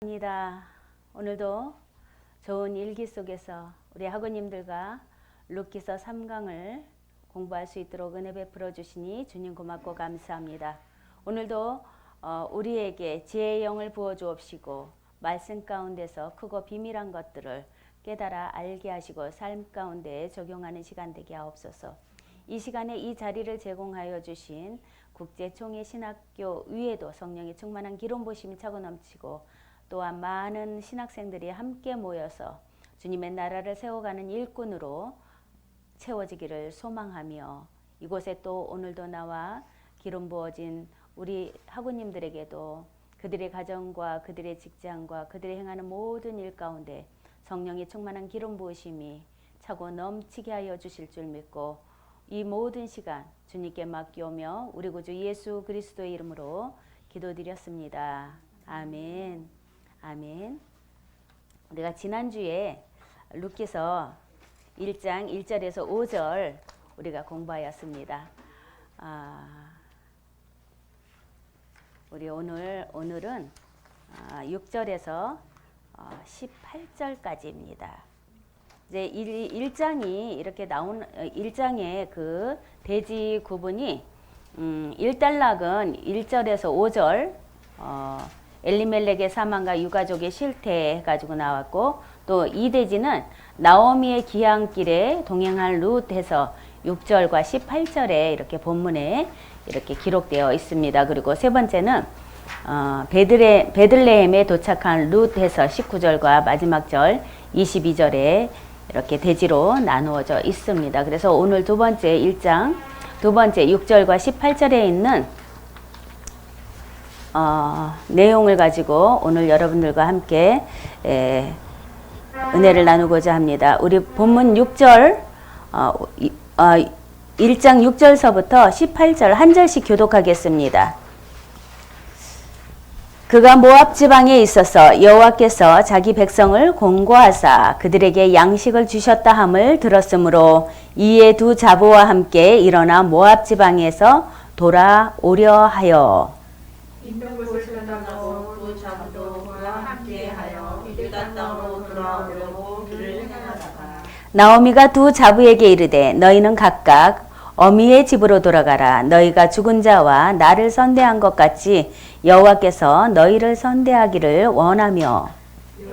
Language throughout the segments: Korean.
입니다. 오늘도 좋은 일기 속에서 우리 학우님들과 룻기서 3강을 공부할 수 있도록 은혜 베풀어 주시니 주님 고맙고 감사합니다. 오늘도 우리에게 지혜의 영을 부어 주옵시고 말씀 가운데서 크고 비밀한 것들을 깨달아 알게 하시고 삶 가운데 적용하는 시간 되게 하옵소서. 이 시간에 이 자리를 제공하여 주신 국제총회 신학교 위에도 성령의 충만한 기름 부으심이 차고 넘치고 또한 많은 신학생들이 함께 모여서 주님의 나라를 세워가는 일꾼으로 채워지기를 소망하며 이곳에 또 오늘도 나와 기름 부어진 우리 학우님들에게도 그들의 가정과 그들의 직장과 그들이 행하는 모든 일 가운데 성령의 충만한 기름 부으심이 차고 넘치게 하여 주실 줄 믿고 이 모든 시간 주님께 맡기오며 우리 구주 예수 그리스도의 이름으로 기도드렸습니다. 아멘. 아멘. 우리가 지난주에 룻기서 1장 1절에서 5절 우리가 공부하였습니다. 우리 오늘은 6절에서 18절까지입니다. 이제 1장이 이렇게 나온 1장의 그 대지 구분이 1단락은 1절에서 5절 엘리멜렉의 사망과 유가족의 실태 가지고 나왔고 또 2대지는 나오미의 귀향길에 동행할 룻에서 6절과 18절에 이렇게 본문에 이렇게 기록되어 있습니다. 그리고 세 번째는 베들레헴에 도착한 룻에서 19절과 마지막 절 22절에 이렇게 대지로 나누어져 있습니다. 그래서 오늘 두 번째 1장 두 번째 6절과 18절에 있는 내용을 가지고 오늘 여러분들과 함께 은혜를 나누고자 합니다. 우리 본문 6절 1장 6절서부터 18절 한 절씩 교독하겠습니다. 그가 모압 지방에 있어서 여호와께서 자기 백성을 공고하사 그들에게 양식을 주셨다 함을 들었으므로 이에 두 자부와 함께 일어나 모압 지방에서 돌아오려 하여 있는 곳을 떠나고 두 자부도 그와 함께하여 유다 땅으로 돌아오려고 길을 행하다가 나오미가 두 자부에게 이르되 너희는 각각 어미의 집으로 돌아가라. 너희가 죽은 자와 나를 선대한 것 같이 여호와께서 너희를 선대하기를 원하며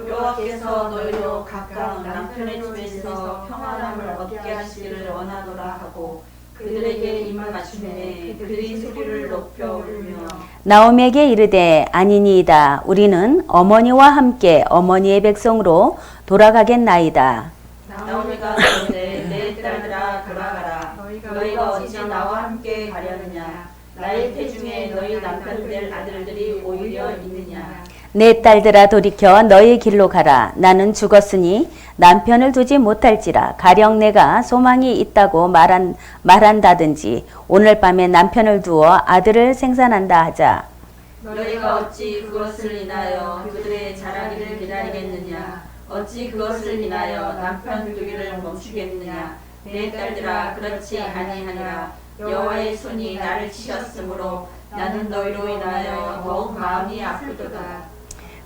여호와께서 너희로 각각 남편의 집에서 평안함을 얻게 하시기를 원하노라 하고 그들에게 입을 맞추매 그들이 소리를 높여 울며 나오미에게 이르되 아니니이다. 우리는 어머니와 함께 어머니의 백성으로 돌아가겠나이다. 나오미가 이르되 내 딸들아 돌아가라. 너희가 어찌 나와 함께 가려느냐. 나의 태중에 너희 남편 될 아들들이 오히려 있느냐. 내 딸들아 돌이켜 너희 길로 가라. 나는 죽었으니 남편을 두지 못할지라. 가령 내가 소망이 있다고 말한다든지 오늘 밤에 남편을 두어 아들을 생산한다 하자. 너희가 어찌 그것을 인하여 그들의 자라기를 기다리겠느냐. 어찌 그것을 인하여 남편 두기를 멈추겠느냐. 내 딸들아 그렇지 아니하니라. 여호와의 손이 나를 치셨으므로 나는 너희로 인하여 더욱 마음이 아프도다.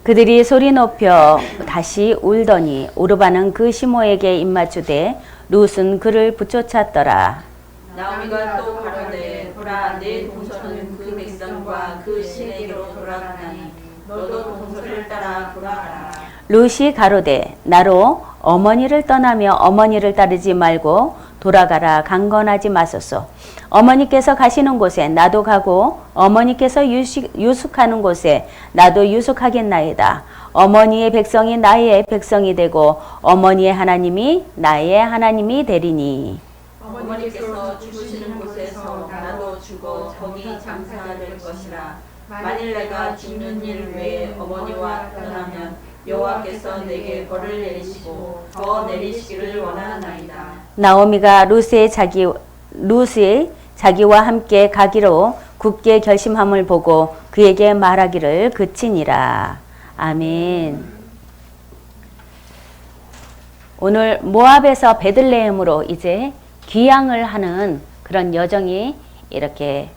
그들이 소리 높여 다시 울더니 오르바는 그 시모에게 입맞추되 룻은 그를 붙여찼더라. 나오미가 또 가로되 보라 내 동서는 그 백성과 그 신에게로 돌아가나니 너도 동서를 따라 돌아가라. 룻이 가로되 나로 어머니를 떠나며 어머니를 따르지 말고 돌아가라. 강건하지 마소서. 어머니께서 가시는 곳에 나도 가고 어머니께서 유숙하는 곳에 나도 유숙하겠나이다. 어머니의 백성이 나의 백성이 되고 어머니의 하나님이 나의 하나님이 되리니. 어머니께서 죽으시는 곳에서 나도 죽어 거기 장사가 될 것이라. 만일 내가 죽는 일 외에 어머니와 떠나면 여호와께서 내게 벌을 내리시고 더 내리시기를 원하나이다. 나오미가 룻의 자기와 함께 가기로 굳게 결심함을 보고 그에게 말하기를 그치니라. 아멘. 오늘 모압에서 베들레헴으로 이제 귀향을 하는 그런 여정이 이렇게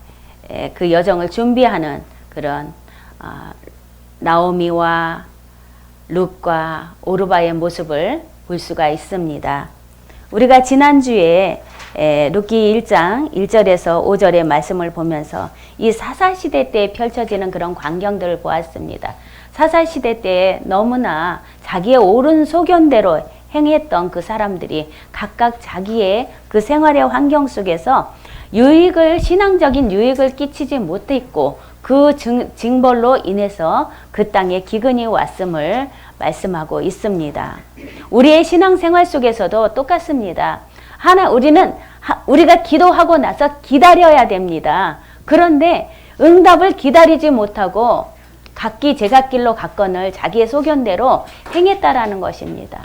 그 여정을 준비하는 그런 나오미와 룻과 오르바의 모습을 볼 수가 있습니다. 우리가 지난주에 룻기 1장 1절에서 5절의 말씀을 보면서 이 사사시대 때 펼쳐지는 그런 광경들을 보았습니다. 사사시대 때 너무나 자기의 옳은 소견대로 행했던 그 사람들이 각각 자기의 그 생활의 환경 속에서 신앙적인 유익을 끼치지 못했고 그 징벌로 인해서 그 땅에 기근이 왔음을 말씀하고 있습니다. 우리의 신앙생활 속에서도 똑같습니다. 우리가 기도하고 나서 기다려야 됩니다. 그런데 응답을 기다리지 못하고 각기 제갓길로 갔거늘 자기의 소견대로 행했다라는 것입니다.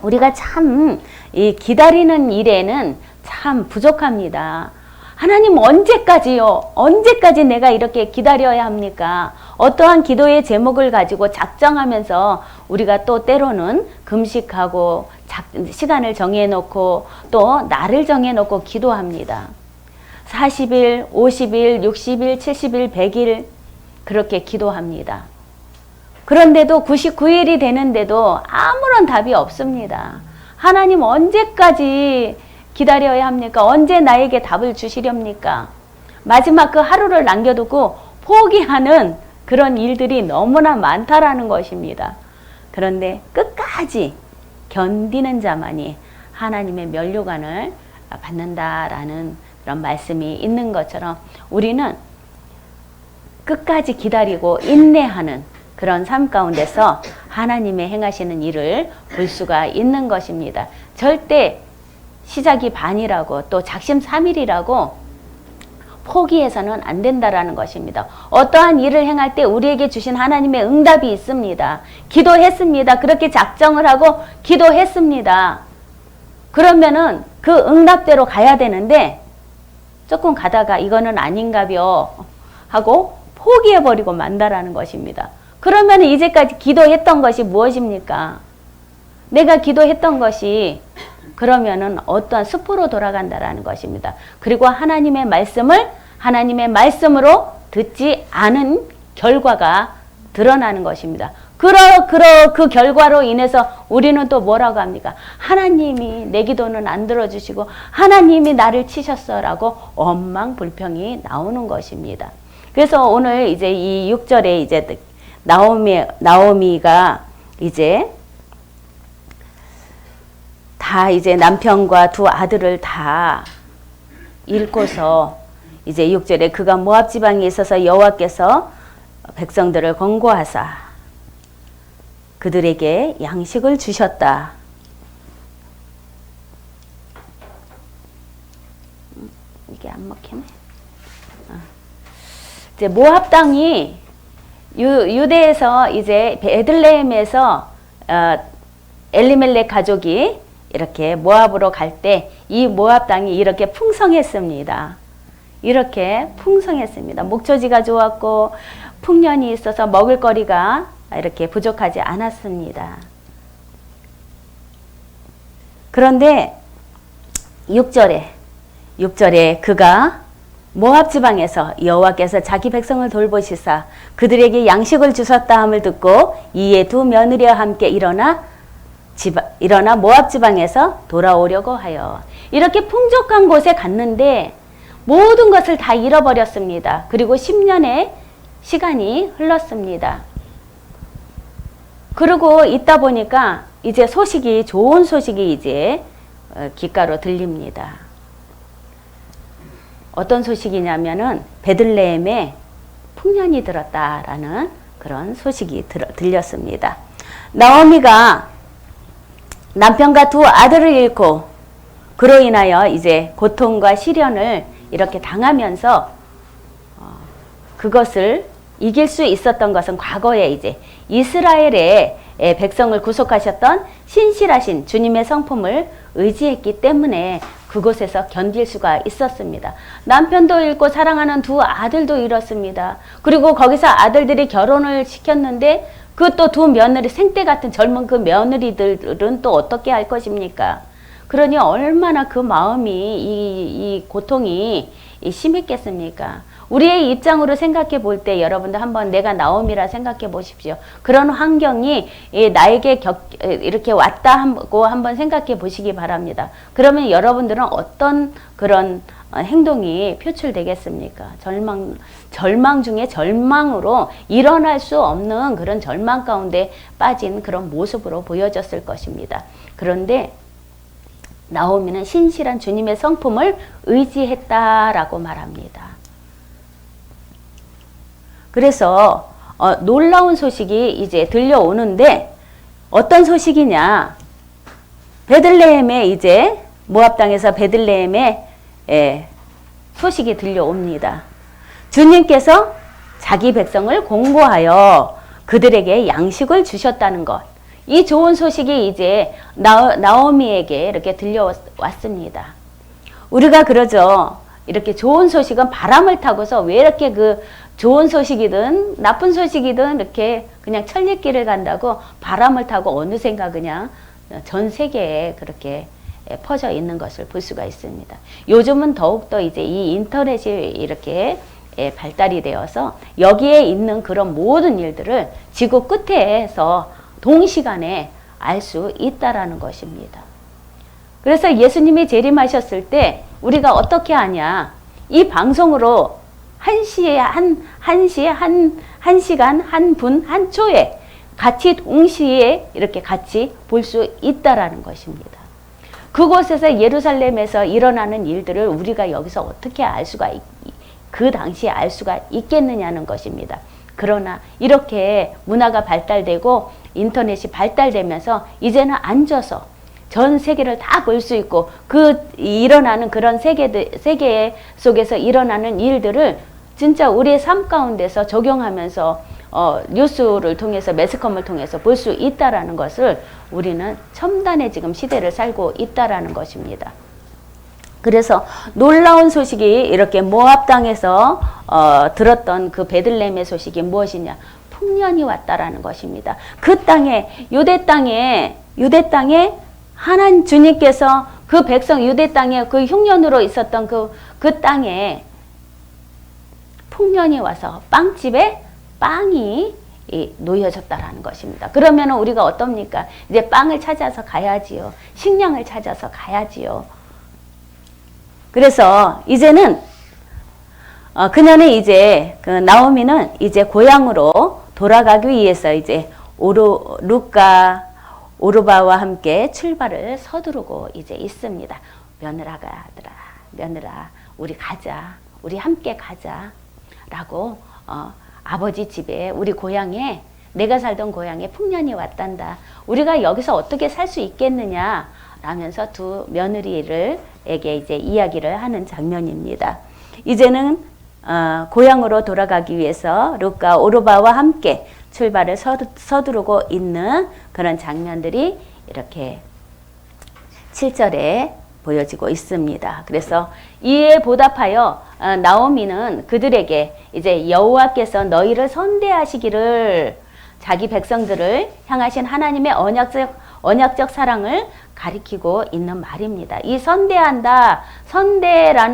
우리가 참 이 기다리는 일에는 참 부족합니다. 하나님 언제까지요? 언제까지 내가 이렇게 기다려야 합니까? 어떠한 기도의 제목을 가지고 작정하면서 우리가 또 때로는 금식하고 시간을 정해놓고 또 날을 정해놓고 기도합니다. 40일, 50일, 60일, 70일, 100일 그렇게 기도합니다. 그런데도 99일이 되는데도 아무런 답이 없습니다. 하나님 언제까지 기다려야 합니까? 언제 나에게 답을 주시렵니까? 마지막 그 하루를 남겨두고 포기하는 그런 일들이 너무나 많다라는 것입니다. 그런데 끝까지 견디는 자만이 하나님의 면류관을 받는다라는 그런 말씀이 있는 것처럼 우리는 끝까지 기다리고 인내하는 그런 삶 가운데서 하나님의 행하시는 일을 볼 수가 있는 것입니다. 절대 시작이 반이라고 또 작심삼일이라고 포기해서는 안 된다라는 것입니다. 어떠한 일을 행할 때 우리에게 주신 하나님의 응답이 있습니다. 기도했습니다. 그렇게 작정을 하고 기도했습니다. 그러면은 그 응답대로 가야 되는데 조금 가다가 이거는 아닌가벼 하고 포기해버리고 만다라는 것입니다. 그러면 이제까지 기도했던 것이 무엇입니까? 내가 기도했던 것이 그러면은 어떠한 숲으로 돌아간다라는 것입니다. 그리고 하나님의 말씀을 하나님의 말씀으로 듣지 않은 결과가 드러나는 것입니다. 그 결과로 인해서 우리는 또 뭐라고 합니까? 하나님이 내 기도는 안 들어주시고 하나님이 나를 치셨어라고 원망불평이 나오는 것입니다. 그래서 오늘 이제 이 6절에 이제 나오미가 이제 다 이제 남편과 두 아들을 다 잃고서 이제 6절에 그가 모압 지방에 있어서 여호와께서 백성들을 권고하사 그들에게 양식을 주셨다. 이게 안 먹히네. 이제 모압 땅이 유대에서 이제 베들레헴에서 엘리멜렉 가족이 이렇게 모압으로 갈 때 이 모압 땅이 이렇게 풍성했습니다. 이렇게 풍성했습니다. 목초지가 좋았고 풍년이 있어서 먹을거리가 이렇게 부족하지 않았습니다. 그런데 6절에 그가 모압 지방에서 여호와께서 자기 백성을 돌보시사 그들에게 양식을 주셨다 함을 듣고 이에 두 며느리와 함께 일어나 모압 지방에서 돌아오려고 하여 이렇게 풍족한 곳에 갔는데 모든 것을 다 잃어버렸습니다. 그리고 10년의 시간이 흘렀습니다. 그러고 있다 보니까 이제 좋은 소식이 이제 귓가로 들립니다. 어떤 소식이냐면은 베들레헴에 풍년이 들었다라는 그런 소식이 들렸습니다. 나오미가 남편과 두 아들을 잃고 그로 인하여 이제 고통과 시련을 이렇게 당하면서 그것을 이길 수 있었던 것은 과거에 이제 이스라엘의 백성을 구속하셨던 신실하신 주님의 성품을 의지했기 때문에 그곳에서 견딜 수가 있었습니다. 남편도 잃고 사랑하는 두 아들도 잃었습니다. 그리고 거기서 아들들이 결혼을 시켰는데 그 또 두 며느리, 생때 같은 젊은 그 며느리들은 또 어떻게 할 것입니까? 그러니 얼마나 그 마음이 이 고통이 심했겠습니까? 우리의 입장으로 생각해 볼 때 여러분들 한번 내가 나오미라 생각해 보십시오. 그런 환경이 나에게 이렇게 왔다 하고 한번 생각해 보시기 바랍니다. 그러면 여러분들은 어떤 그런 행동이 표출되겠습니까? 절망 중에 절망으로 일어날 수 없는 그런 절망 가운데 빠진 그런 모습으로 보여졌을 것입니다. 그런데 나오미는 신실한 주님의 성품을 의지했다라고 말합니다. 그래서 놀라운 소식이 이제 들려오는데 어떤 소식이냐? 베들레헴에 이제 모압 땅에서 베들레헴에 소식이 들려옵니다. 주님께서 자기 백성을 공고하여 그들에게 양식을 주셨다는 것. 이 좋은 소식이 이제 나오미에게 이렇게 들려왔습니다. 우리가 그러죠. 이렇게 좋은 소식은 바람을 타고서 왜 이렇게 그 좋은 소식이든 나쁜 소식이든 이렇게 그냥 천리길을 간다고 바람을 타고 어느샌가 그냥 전 세계에 그렇게 퍼져 있는 것을 볼 수가 있습니다. 요즘은 더욱더 이제 이 인터넷이 이렇게 발달이 되어서 여기에 있는 그런 모든 일들을 지구 끝에서 동시간에 알 수 있다라는 것입니다. 그래서 예수님이 재림하셨을 때 우리가 어떻게 하냐? 이 방송으로 한 시간, 한 분, 한 초에 같이 동시에 이렇게 같이 볼 수 있다라는 것입니다. 그곳에서 예루살렘에서 일어나는 일들을 우리가 여기서 어떻게 알 수가 그 당시에 알 수가 있겠느냐는 것입니다. 그러나 이렇게 문화가 발달되고 인터넷이 발달되면서 이제는 앉아서 전 세계를 다 볼 수 있고 일어나는 그런 세계 속에서 일어나는 일들을 진짜 우리의 삶 가운데서 적용하면서 뉴스를 통해서 매스컴을 통해서 볼 수 있다라는 것을 우리는 첨단의 지금 시대를 살고 있다라는 것입니다. 그래서 놀라운 소식이 이렇게 모압 땅에서 들었던 그 베들레헴의 소식이 무엇이냐? 풍년이 왔다라는 것입니다. 그 땅에 유대 땅에 하나님 주님께서 그 백성 유대 땅에 그 흉년으로 있었던 그 땅에 풍년이 와서 빵집에 빵이 놓여졌다라는 것입니다. 그러면 우리가 어떻습니까? 이제 빵을 찾아서 가야지요. 식량을 찾아서 가야지요. 그래서 이제는 그녀는 이제 그 나오미는 이제 고향으로 돌아가기 위해서 이제 루카 오르바와 함께 출발을 서두르고 이제 있습니다. 며느라가 아들아, 며느라, 우리 가자, 우리 함께 가자라고 아버지 집에 우리 고향에 내가 살던 고향에 풍년이 왔단다. 우리가 여기서 어떻게 살 수 있겠느냐? 라면서 두 며느리에게 이제 이야기를 하는 장면입니다. 이제는 고향으로 돌아가기 위해서 루카 오르바와 함께 출발을 서두르고 있는 그런 장면들이 이렇게 7절에 보여지고 있습니다. 그래서 이에 보답하여 나오미는 그들에게 이제 여호와께서 너희를 선대하시기를 자기 백성들을 향하신 하나님의 언약적 사랑을 가리키고 있는 말입니다. 이 선대라는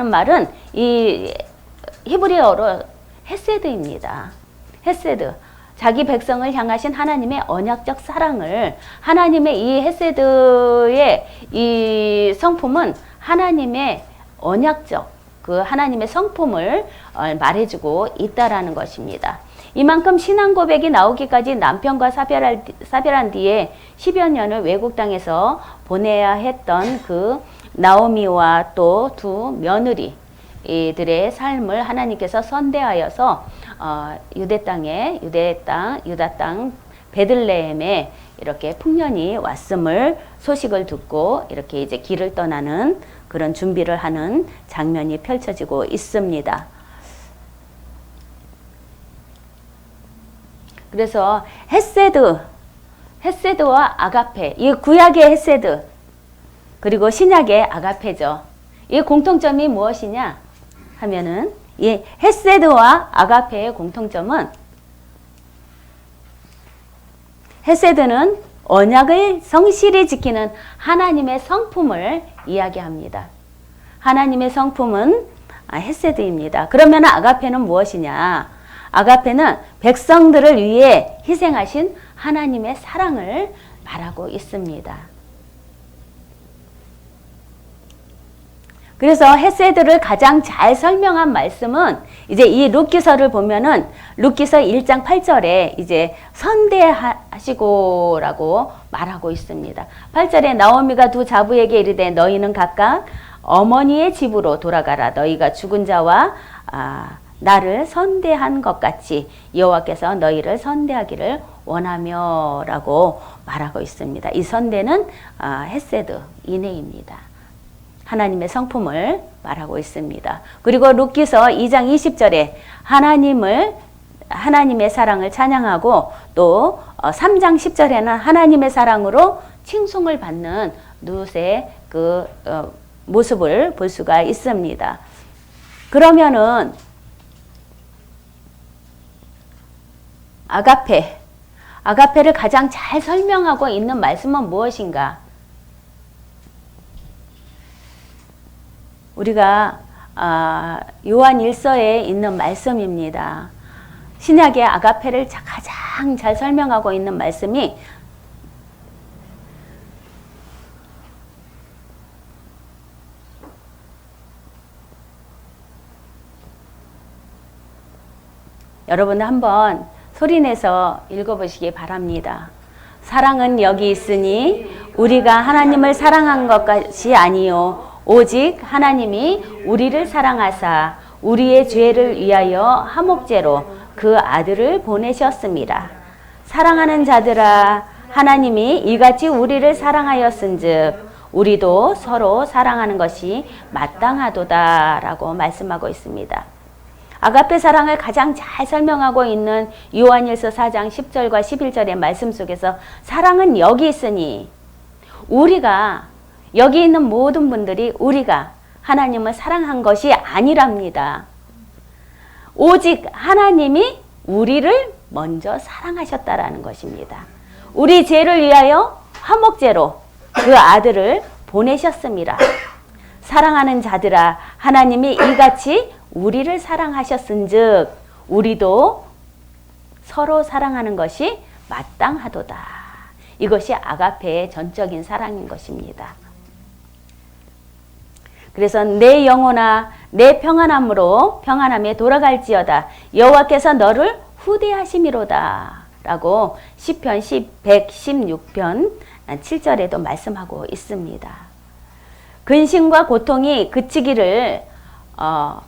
말은 이 히브리어로 헤세드입니다. 헤세드. 자기 백성을 향하신 하나님의 언약적 사랑을, 하나님의 이 헤세드의 이 성품은 하나님의 언약적 그 하나님의 성품을 말해주고 있다라는 것입니다. 이만큼 신앙 고백이 나오기까지 남편과 사별한 뒤에 10여 년을 외국 땅에서 보내야 했던 그 나오미와 또 두 며느리 이들의 삶을 하나님께서 선대하여서 유다 땅 베들레헴에 이렇게 풍년이 왔음을 소식을 듣고 이렇게 이제 길을 떠나는 그런 준비를 하는 장면이 펼쳐지고 있습니다. 그래서 헤세드와 아가페, 이 구약의 헤세드 그리고 신약의 아가페죠. 이 공통점이 무엇이냐 하면은 이 헤세드와 아가페의 공통점은 헤세드는 언약을 성실히 지키는 하나님의 성품을 이야기합니다. 하나님의 성품은 헤세드입니다. 그러면 아가페는 무엇이냐? 아가페는 백성들을 위해 희생하신 하나님의 사랑을 말하고 있습니다. 그래서 헤세드를 가장 잘 설명한 말씀은 이제 이 룻기서를 보면은 룻기서 1장 8절에 이제 선대하시고라고 말하고 있습니다. 8절에 나오미가 두 자부에게 이르되 너희는 각각 어머니의 집으로 돌아가라. 너희가 죽은 자와 나를 선대한 것 같이 여호와께서 너희를 선대하기를 원하며라고 말하고 있습니다. 이 선대는 헤세드 인애입니다. 하나님의 성품을 말하고 있습니다. 그리고 룻기서 2장 20절에 하나님의 사랑을 찬양하고 또 3장 10절에는 하나님의 사랑으로 칭송을 받는 룻의 그 모습을 볼 수가 있습니다. 그러면은 아가페를 가장 잘 설명하고 있는 말씀은 무엇인가? 우리가 요한 1서에 있는 말씀입니다. 신약의 아가페를 가장 잘 설명하고 있는 말씀이 여러분 한번 소리내서 읽어보시기 바랍니다. 사랑은 여기 있으니 우리가 하나님을 사랑한 것이 아니요 오직 하나님이 우리를 사랑하사 우리의 죄를 위하여 화목제로 그 아들을 보내셨습니다. 사랑하는 자들아 하나님이 이같이 우리를 사랑하였은즉 우리도 서로 사랑하는 것이 마땅하도다 라고 말씀하고 있습니다. 아가페 사랑을 가장 잘 설명하고 있는 요한일서 4장 10절과 11절의 말씀 속에서 사랑은 여기 있으니 우리가 여기 있는 모든 분들이 우리가 하나님을 사랑한 것이 아니랍니다. 오직 하나님이 우리를 먼저 사랑하셨다라는 것입니다. 우리 죄를 위하여 화목제로 그 아들을 보내셨습니다. 사랑하는 자들아 하나님이 이같이 우리를 사랑하셨은즉 우리도 서로 사랑하는 것이 마땅하도다. 이것이 아가페의 전적인 사랑인 것입니다. 그래서 내 영혼아 내 평안함에 돌아갈지어다 여호와께서 너를 후대하심이로다 라고 시편 116편 7절에도 말씀하고 있습니다. 근심과 고통이 그치기를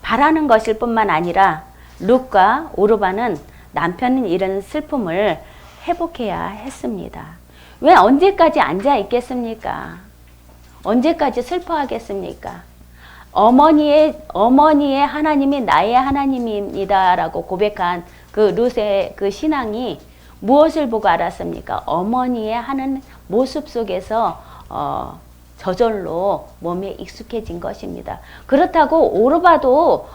바라는 것일 뿐만 아니라 룻과 오르바는 남편은 이런 슬픔을 회복해야 했습니다. 왜 언제까지 앉아 있겠습니까? 언제까지 슬퍼하겠습니까? 어머니의 하나님이 나의 하나님입니다 라고 고백한 그 룻의 그 신앙이 무엇을 보고 알았습니까? 어머니의 하는 모습 속에서 저절로 몸에 익숙해진 것입니다. 그렇다고 오르바도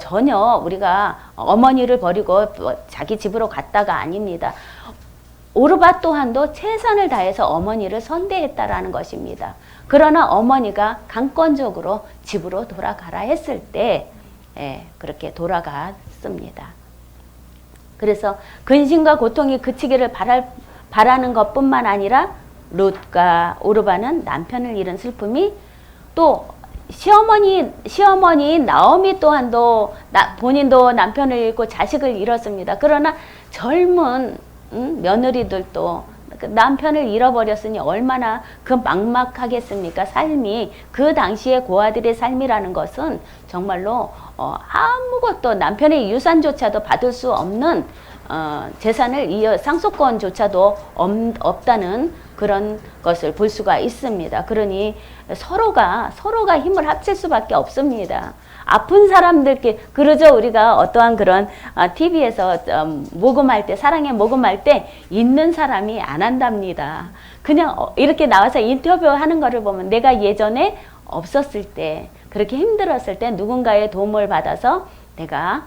전혀 우리가 어머니를 버리고 자기 집으로 갔다가 아닙니다. 오르바 또한도 최선을 다해서 어머니를 선대했다라는 것입니다. 그러나 어머니가 강권적으로 집으로 돌아가라 했을 때 그렇게 돌아갔습니다. 그래서 근심과 고통이 그치기를 바라는 것뿐만 아니라 룻과 오르바는 남편을 잃은 슬픔이 또 시어머니 나오미 또한도 본인도 남편을 잃고 자식을 잃었습니다. 그러나 젊은 며느리들도 남편을 잃어버렸으니 얼마나 그 막막하겠습니까? 삶이 그 당시에 고아들의 삶이라는 것은 정말로 아무것도 남편의 유산조차도 받을 수 없는 재산을 상속권조차도 없다는 그런 것을 볼 수가 있습니다. 그러니 서로가 힘을 합칠 수밖에 없습니다. 아픈 사람들께 그러죠. 우리가 어떠한 그런 TV에서 모금할 때 사랑의 모금할 때 있는 사람이 안 한답니다. 그냥 이렇게 나와서 인터뷰하는 거를 보면 내가 예전에 없었을 때 그렇게 힘들었을 때 누군가의 도움을 받아서 내가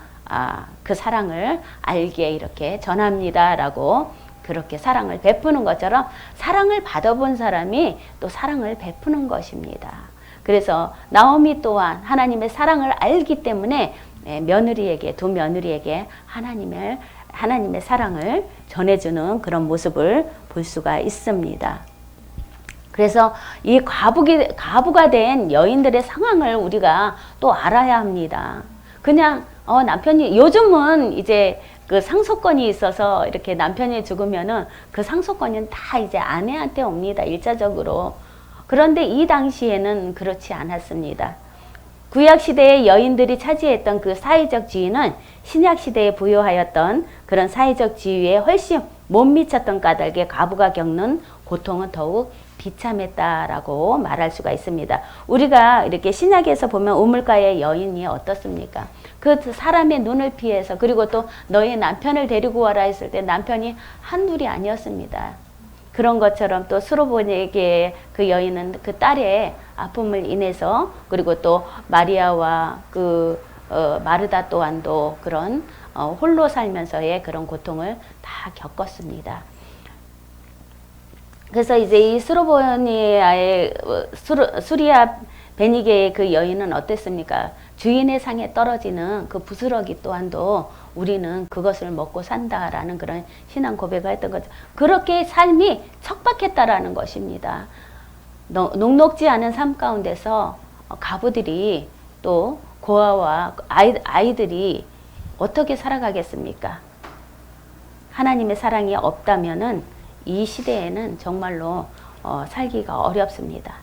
그 사랑을 알게 이렇게 전합니다라고 그렇게 사랑을 베푸는 것처럼 사랑을 받아본 사람이 또 사랑을 베푸는 것입니다. 그래서 나오미 또한 하나님의 사랑을 알기 때문에 며느리에게, 두 며느리에게 하나님의 사랑을 전해주는 그런 모습을 볼 수가 있습니다. 그래서 이 과부가 된 여인들의 상황을 우리가 또 알아야 합니다. 그냥 남편이 요즘은 이제 그 상속권이 있어서 이렇게 남편이 죽으면은 그 상속권은 다 이제 아내한테 옵니다. 일차적으로. 그런데 이 당시에는 그렇지 않았습니다. 구약시대의 여인들이 차지했던 그 사회적 지위는 신약시대에 부여하였던 그런 사회적 지위에 훨씬 못 미쳤던 까닭에 과부가 겪는 고통은 더욱 비참했다라고 말할 수가 있습니다. 우리가 이렇게 신약에서 보면 우물가의 여인이 어떻습니까? 그 사람의 눈을 피해서, 그리고 또 너의 남편을 데리고 와라 했을 때 남편이 한둘이 아니었습니다. 그런 것처럼 또 수로보니게의 그 여인은 그 딸의 아픔을 인해서, 그리고 또 마리아와 마르다 또한도 그런 홀로 살면서의 그런 고통을 다 겪었습니다. 그래서 이제 이 수리아 베니게의 그 여인은 어땠습니까? 주인의 상에 떨어지는 그 부스러기 또한도 우리는 그것을 먹고 산다라는 그런 신앙 고백을 했던 거죠. 그렇게 삶이 척박했다라는 것입니다. 녹록지 않은 삶 가운데서 가부들이 또 고아와 아이들이 어떻게 살아가겠습니까? 하나님의 사랑이 없다면은 이 시대에는 정말로 살기가 어렵습니다.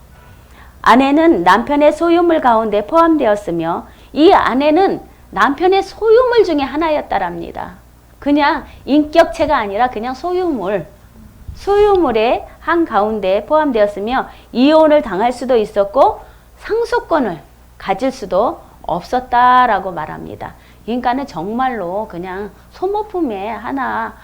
아내는 남편의 소유물 가운데 포함되었으며 이 아내는 남편의 소유물 중에 하나였다랍니다. 그냥 인격체가 아니라 그냥 소유물의 한 가운데 포함되었으며 이혼을 당할 수도 있었고 상속권을 가질 수도 없었다라고 말합니다. 그러니까는 정말로 그냥 소모품의 하나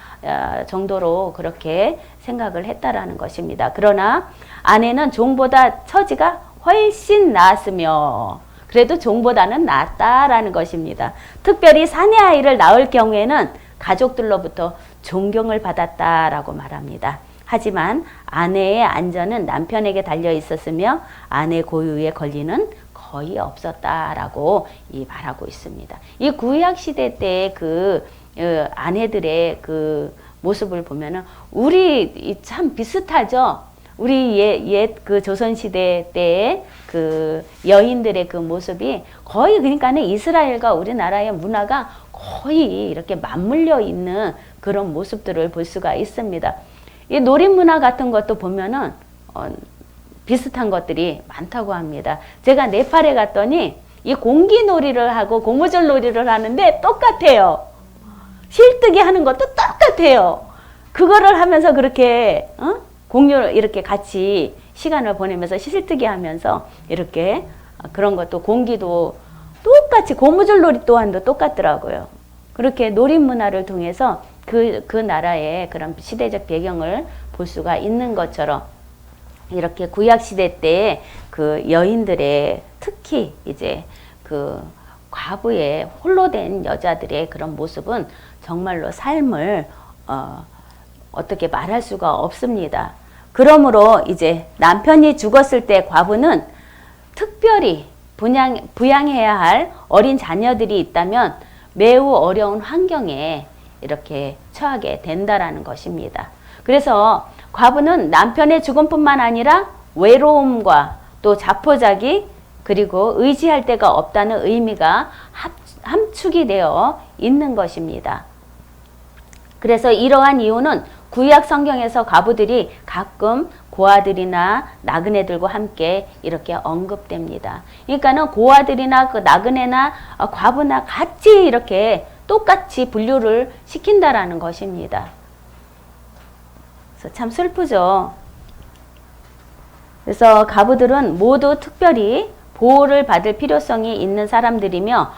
정도로 그렇게 생각을 했다라는 것입니다. 그러나 아내는 종보다 처지가 훨씬 나았으며 그래도 종보다는 낫다라는 것입니다. 특별히 사내 아이를 낳을 경우에는 가족들로부터 존경을 받았다라고 말합니다. 하지만 아내의 안전은 남편에게 달려 있었으며 아내 고유의 권리는 거의 없었다라고 말하고 있습니다. 이 구약 시대 때 그 아내들의 그 모습을 보면은 우리 참 비슷하죠. 우리 옛 그 조선 시대 때의 그 여인들의 그 모습이 거의, 그러니까는 이스라엘과 우리나라의 문화가 거의 이렇게 맞물려 있는 그런 모습들을 볼 수가 있습니다. 이 놀이 문화 같은 것도 보면은 비슷한 것들이 많다고 합니다. 제가 네팔에 갔더니 이 공기놀이를 하고 고무줄 놀이를 하는데 똑같아요. 실뜨기 하는 것도 똑같아요. 그거를 하면서 그렇게 공유를 이렇게 같이 시간을 보내면서 실뜨기 하면서 이렇게 그런 것도 공기도 똑같이 고무줄 놀이 또한도 똑같더라고요. 그렇게 놀이 문화를 통해서 그 나라의 그런 시대적 배경을 볼 수가 있는 것처럼 이렇게 구약 시대 때 그 여인들의 특히 이제 그 과부의 홀로 된 여자들의 그런 모습은 정말로 삶을 어떻게 말할 수가 없습니다. 그러므로 이제 남편이 죽었을 때 과부는 특별히 부양해야 할 어린 자녀들이 있다면 매우 어려운 환경에 이렇게 처하게 된다라는 것입니다. 그래서 과부는 남편의 죽음뿐만 아니라 외로움과 또 자포자기 그리고 의지할 데가 없다는 의미가 함축이 되어 있는 것입니다. 그래서 이러한 이유는 구약 성경에서 과부들이 가끔 고아들이나 나그네들과 함께 이렇게 언급됩니다. 그러니까는 고아들이나 그 나그네나 과부나 같이 이렇게 똑같이 분류를 시킨다라는 것입니다. 그래서 참 슬프죠. 그래서 과부들은 모두 특별히 보호를 받을 필요성이 있는 사람들이며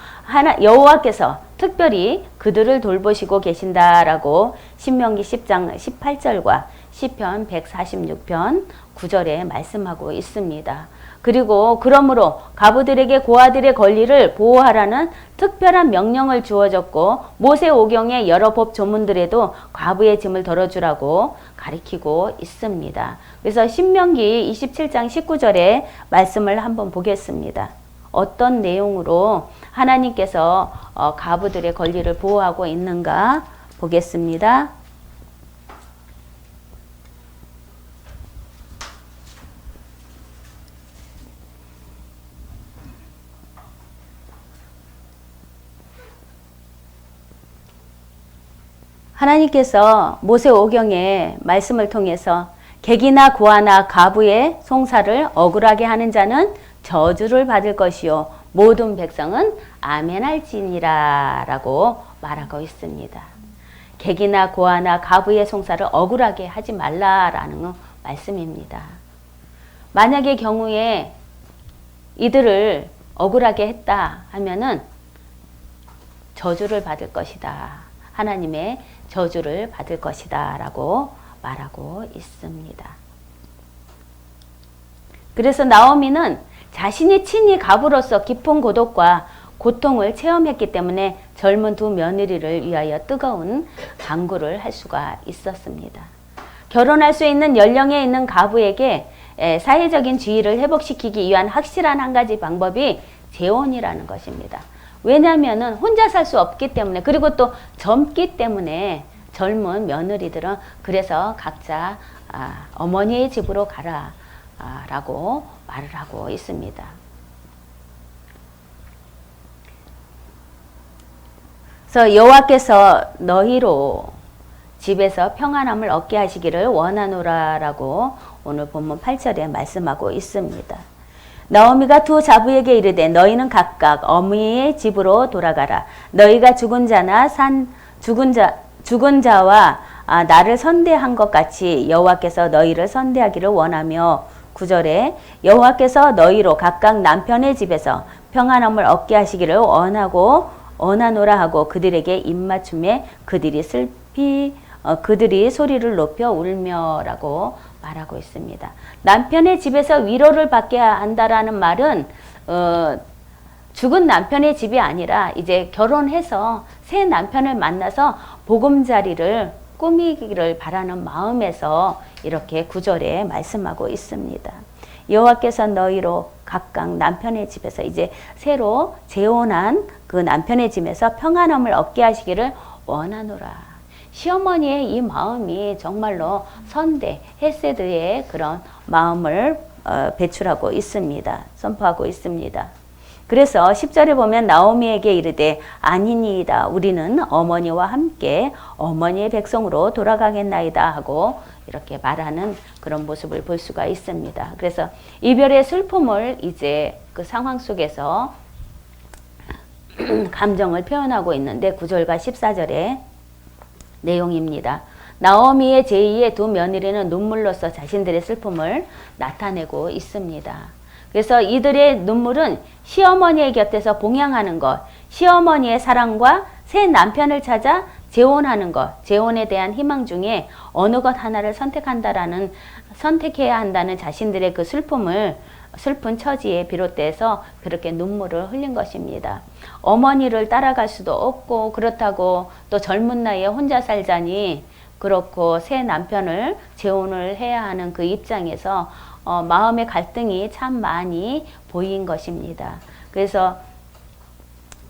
여호와께서 특별히 그들을 돌보시고 계신다라고 신명기 10장 18절과 시편 146편 9절에 말씀하고 있습니다. 그리고 그러므로 가부들에게 고아들의 권리를 보호하라는 특별한 명령을 주어졌고 모세 오경의 여러 법 조문들에도 과부의 짐을 덜어주라고 가리키고 있습니다. 그래서 신명기 27장 19절의 말씀을 한번 보겠습니다. 어떤 내용으로 하나님께서 가부들의 권리를 보호하고 있는가 보겠습니다. 하나님께서 모세 오경의 말씀을 통해서 객이나 고아나 가부의 송사를 억울하게 하는 자는 저주를 받을 것이요 모든 백성은 아멘할지니라 라고 말하고 있습니다. 객이나 고아나 가부의 송사를 억울하게 하지 말라라는 말씀입니다. 만약의 경우에 이들을 억울하게 했다 하면은 저주를 받을 것이다. 하나님의 저주를 받을 것이다 라고 말하고 있습니다. 그래서 나오미는 자신이 친히 가부로서 깊은 고독과 고통을 체험했기 때문에 젊은 두 며느리를 위하여 뜨거운 간구를 할 수가 있었습니다. 결혼할 수 있는 연령에 있는 가부에게 사회적인 지위를 회복시키기 위한 확실한 한 가지 방법이 재혼이라는 것입니다. 왜냐하면 혼자 살 수 없기 때문에, 그리고 또 젊기 때문에 젊은 며느리들은 그래서 각자 어머니의 집으로 가라 라고 말을 하고 있습니다. 그래서 여호와께서 너희로 집에서 평안함을 얻게 하시기를 원하노라 라고 오늘 본문 8절에 말씀하고 있습니다. 나오미가 두 자부에게 이르되 너희는 각각 어머니의 집으로 돌아가라. 너희가 죽은 자와 나를 선대한 것 같이 여호와께서 너희를 선대하기를 원하며 9절에 여호와께서 너희로 각각 남편의 집에서 평안함을 얻게 하시기를 원하노라 하고 그들에게 입맞춤에 그들이 소리를 높여 울며라고 말하고 있습니다. 남편의 집에서 위로를 받게 한다라는 말은 죽은 남편의 집이 아니라 이제 결혼해서 새 남편을 만나서 보금자리를 꾸미기를 바라는 마음에서 이렇게 9절에 말씀하고 있습니다. 여호와께서 너희로 각각 남편의 집에서 이제 새로 재혼한 그 남편의 집에서 평안함을 얻게 하시기를 원하노라. 시어머니의 이 마음이 정말로 선대, 헤세드의 그런 마음을 배출하고 있습니다. 선포하고 있습니다. 그래서 10절에 보면 나오미에게 이르되 아니니이다. 우리는 어머니와 함께 어머니의 백성으로 돌아가겠나이다 하고 이렇게 말하는 그런 모습을 볼 수가 있습니다. 그래서 이별의 슬픔을 이제 그 상황 속에서 감정을 표현하고 있는데 9절과 14절에 내용입니다. 나오미의 제2의 두 며느리는 눈물로써 자신들의 슬픔을 나타내고 있습니다. 그래서 이들의 눈물은 시어머니의 곁에서 봉양하는 것, 시어머니의 사랑과 새 남편을 찾아 재혼하는 것, 재혼에 대한 희망 중에 어느 것 하나를 선택해야 한다는 자신들의 그 슬픈 처지에 비롯돼서 그렇게 눈물을 흘린 것입니다. 어머니를 따라갈 수도 없고 그렇다고 또 젊은 나이에 혼자 살자니 그렇고 새 남편을 재혼을 해야 하는 그 입장에서 마음의 갈등이 참 많이 보인 것입니다. 그래서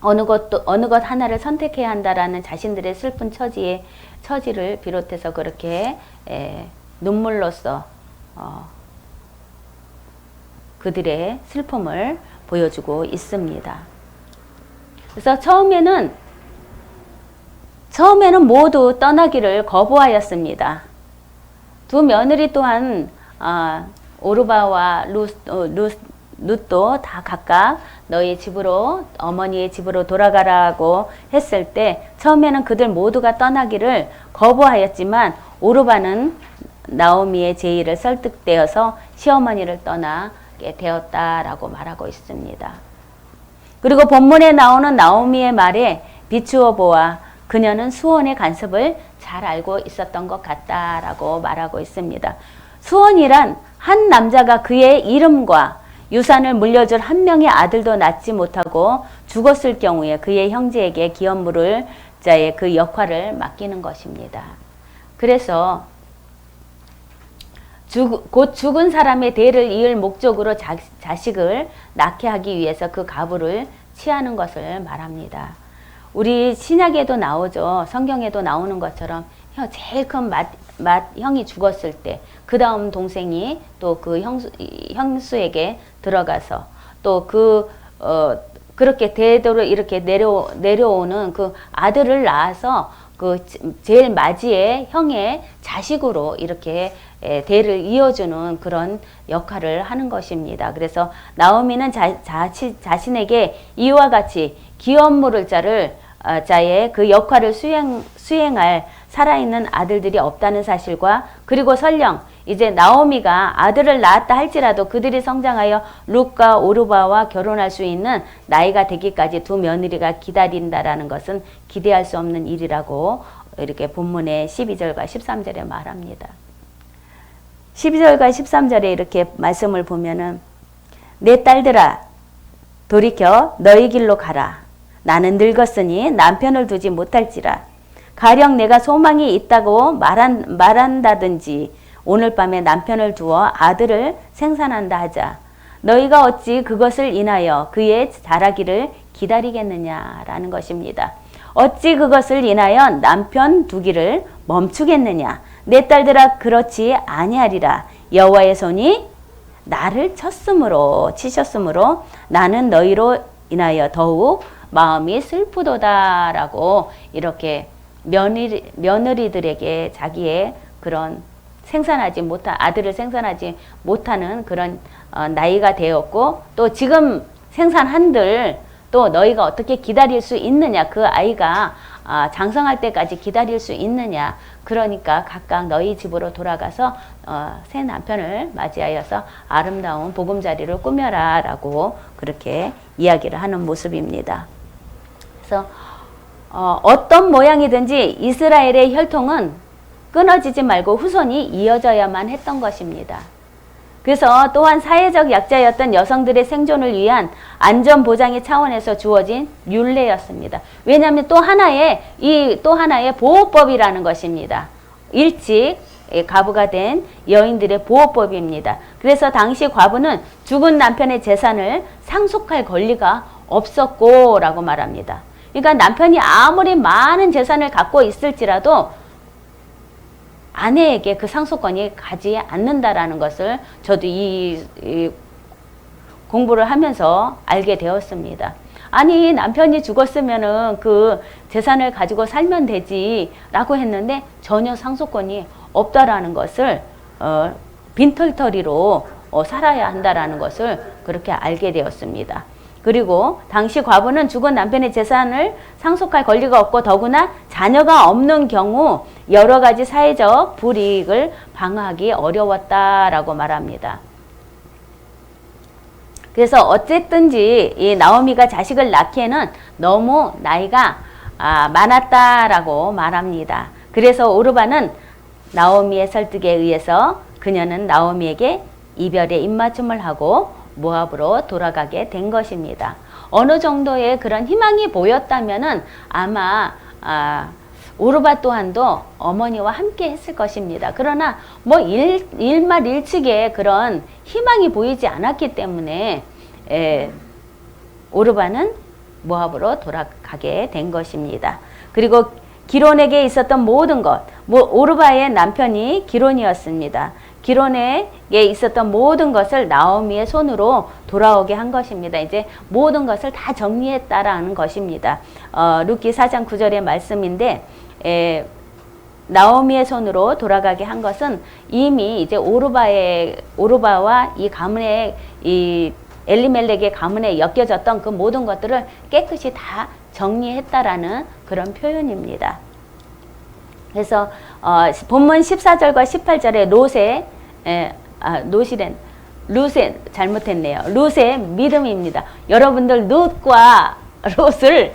어느 것 하나를 선택해야 한다라는 자신들의 슬픈 처지를 비롯해서 그렇게 눈물로써 그들의 슬픔을 보여주고 있습니다. 그래서 처음에는 모두 떠나기를 거부하였습니다. 두 며느리 또한 오르바와 룻도 다 각각 너희 집으로 어머니의 집으로 돌아가라고 했을 때 처음에는 그들 모두가 떠나기를 거부하였지만 오르바는 나오미의 제의를 설득되어서 시어머니를 떠나게 되었다라고 말하고 있습니다. 그리고 본문에 나오는 나오미의 말에 비추어 보아 그녀는 수원의 간섭을 잘 알고 있었던 것 같다라고 말하고 있습니다. 수원이란 한 남자가 그의 이름과 유산을 물려줄 한 명의 아들도 낳지 못하고 죽었을 경우에 그의 형제에게 기업 물을 자의 그 역할을 맡기는 것입니다. 그래서 곧 죽은 사람의 대를 이을 목적으로 자식을 낳게 하기 위해서 그 가부를 취하는 것을 말합니다. 우리 신약에도 나오죠. 성경에도 나오는 것처럼 제일 큰 형이 죽었을 때 그 다음 동생이 또 그 형수에게 들어가서 또 그렇게 대대로 이렇게 내려오는 그 아들을 낳아서 그 제일 맞이의 형의 자식으로 이렇게 대를 이어주는 그런 역할을 하는 것입니다. 그래서 나오미는 자신에게 이와 같이 기업 물을 자의 그 역할을 수행할 살아있는 아들들이 없다는 사실과 그리고 설령 이제 나오미가 아들을 낳았다 할지라도 그들이 성장하여 룻과 오르바와 결혼할 수 있는 나이가 되기까지 두 며느리가 기다린다라는 것은 기대할 수 없는 일이라고 이렇게 본문의 12절과 13절에 말합니다. 12절과 13절에 이렇게 말씀을 보면은 내 딸들아 돌이켜 너희 길로 가라. 나는 늙었으니 남편을 두지 못할지라. 가령 내가 소망이 있다고 말한다든지 오늘 밤에 남편을 두어 아들을 생산한다 하자. 너희가 어찌 그것을 인하여 그의 자라기를 기다리겠느냐라는 것입니다. 어찌 그것을 인하여 남편 두기를 멈추겠느냐. 내 딸들아 그렇지 아니하리라. 여호와의 손이 나를 치셨으므로 나는 너희로 인하여 더욱 마음이 슬프도다라고 이렇게 며느리들에게 자기의 그런 아들을 생산하지 못하는 그런 나이가 되었고 또 지금 생산한들 또 너희가 어떻게 기다릴 수 있느냐. 그 아이가 장성할 때까지 기다릴 수 있느냐. 그러니까 각각 너희 집으로 돌아가서 새 남편을 맞이하여서 아름다운 보금자리를 꾸며라 라고 그렇게 이야기를 하는 모습입니다. 그래서 어떤 모양이든지 이스라엘의 혈통은 끊어지지 말고 후손이 이어져야만 했던 것입니다. 그래서 또한 사회적 약자였던 여성들의 생존을 위한 안전보장의 차원에서 주어진 율례였습니다. 왜냐하면 또 하나의 보호법이라는 것입니다. 일찍 과부가 된 여인들의 보호법입니다. 그래서 당시 과부는 죽은 남편의 재산을 상속할 권리가 없었고 라고 말합니다. 그러니까 남편이 아무리 많은 재산을 갖고 있을지라도 아내에게 그 상속권이 가지 않는다라는 것을 저도 이 공부를 하면서 알게 되었습니다. 아니 남편이 죽었으면은 그 재산을 가지고 살면 되지라고 했는데 전혀 상속권이 없다라는 것을 빈털터리로 살아야 한다라는 것을 그렇게 알게 되었습니다. 그리고 당시 과부는 죽은 남편의 재산을 상속할 권리가 없고 더구나 자녀가 없는 경우 여러 가지 사회적 불이익을 방어하기 어려웠다라고 말합니다. 그래서 어쨌든지 이 나오미가 자식을 낳기에는 너무 나이가 많았다라고 말합니다. 그래서 오르바는 나오미의 설득에 의해서 그녀는 나오미에게 이별의 입맞춤을 하고 모압으로 돌아가게 된 것입니다. 어느 정도의 그런 희망이 보였다면은 아마 오르바 또한도 어머니와 함께 했을 것입니다. 그러나 뭐 일말일측의 그런 희망이 보이지 않았기 때문에 오르바는 모압으로 돌아가게 된 것입니다. 그리고 기론에게 있었던 모든 것, 오르바의 남편이 기론이었습니다. 기론에게 있었던 모든 것을 나오미의 손으로 돌아오게 한 것입니다. 이제 모든 것을 다 정리했다라는 것입니다. 룻기 4장 9절의 말씀인데 나오미의 손으로 돌아가게 한 것은 이미 이제 오르바와 이 가문의 이 엘리멜렉의 가문에 엮여졌던 그 모든 것들을 깨끗이 다 정리했다라는 그런 표현입니다. 그래서 본문 14절과 18절에 룻의 믿음입니다. 여러분들 룻과 롯을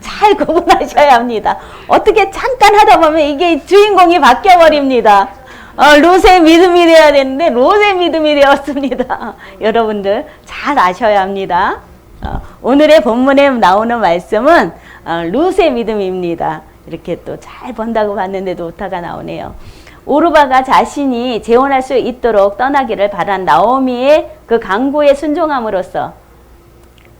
잘 구분하셔야 합니다. 어떻게 잠깐 하다 보면 이게 주인공이 바뀌어 버립니다. 롯의 믿음이 되어야 되는데 롯의 믿음이 되었습니다. 여러분들 잘 아셔야 합니다. 오늘의 본문에 나오는 말씀은 롯의 믿음입니다. 이렇게 또 잘 본다고 봤는데도 오타가 나오네요. 오르바가 자신이 재혼할 수 있도록 떠나기를 바란 나오미의 그 강구에 순종함으로써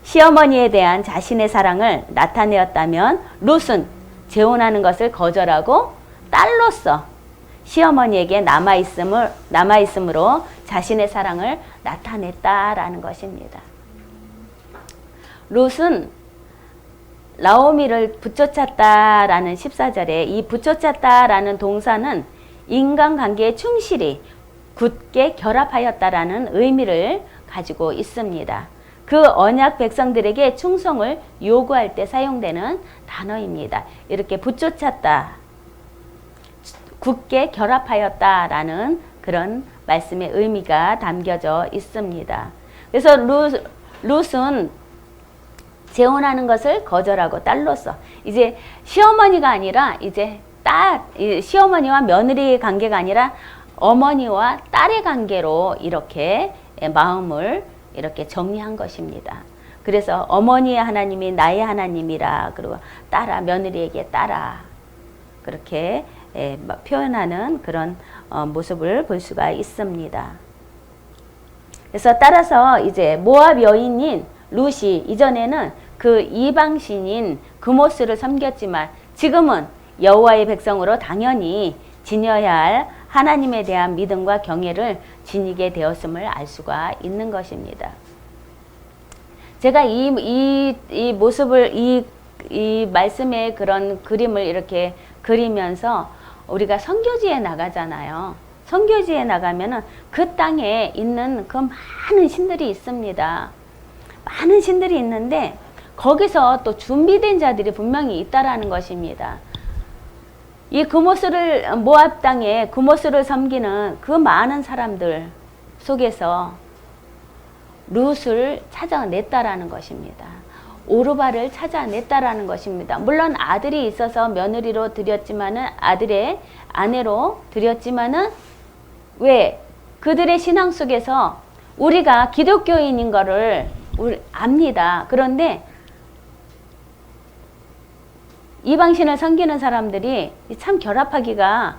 시어머니에 대한 자신의 사랑을 나타내었다면 롯은 재혼하는 것을 거절하고 딸로서 시어머니에게 남아있음으로 자신의 사랑을 나타냈다라는 것입니다. 롯은 나오미를 붙여찼다라는 14절에 이 붙여찼다라는 동사는 인간관계에 충실히 굳게 결합하였다라는 의미를 가지고 있습니다. 그 언약 백성들에게 충성을 요구할 때 사용되는 단어입니다. 이렇게 붙여찼다, 굳게 결합하였다라는 그런 말씀의 의미가 담겨져 있습니다. 그래서 롯은 재혼하는 것을 거절하고 딸로서 이제 시어머니가 아니라 이제 시어머니와 며느리 관계가 아니라 어머니와 딸의 관계로 이렇게 마음을 이렇게 정리한 것입니다. 그래서 어머니의 하나님이 나의 하나님이라, 그리고 딸아, 며느리에게 딸아, 그렇게 표현하는 그런 모습을 볼 수가 있습니다. 그래서 따라서 이제 모압 여인인 롯이 이전에는 그 이방신인 그모스를 섬겼지만 지금은 여호와의 백성으로 당연히 지녀야 할 하나님에 대한 믿음과 경외를 지니게 되었음을 알 수가 있는 것입니다. 제가 이 모습을 이 말씀의 그런 그림을 이렇게 그리면서 우리가 선교지에 나가잖아요. 선교지에 나가면은 그 땅에 있는 그 많은 신들이 있습니다. 많은 신들이 있는데 거기서 또 준비된 자들이 분명히 있다라는 것입니다. 이 그모스를 모압 땅에 그모스를 섬기는 그 많은 사람들 속에서 룻을 찾아냈다라는 것입니다. 오르바를 찾아냈다라는 것입니다. 물론 아들이 있어서 며느리로 드렸지만은 아들의 아내로 드렸지만은 왜 그들의 신앙 속에서 우리가 기독교인인 거를 압니다. 그런데 이방신을 섬기는 사람들이 참 결합하기가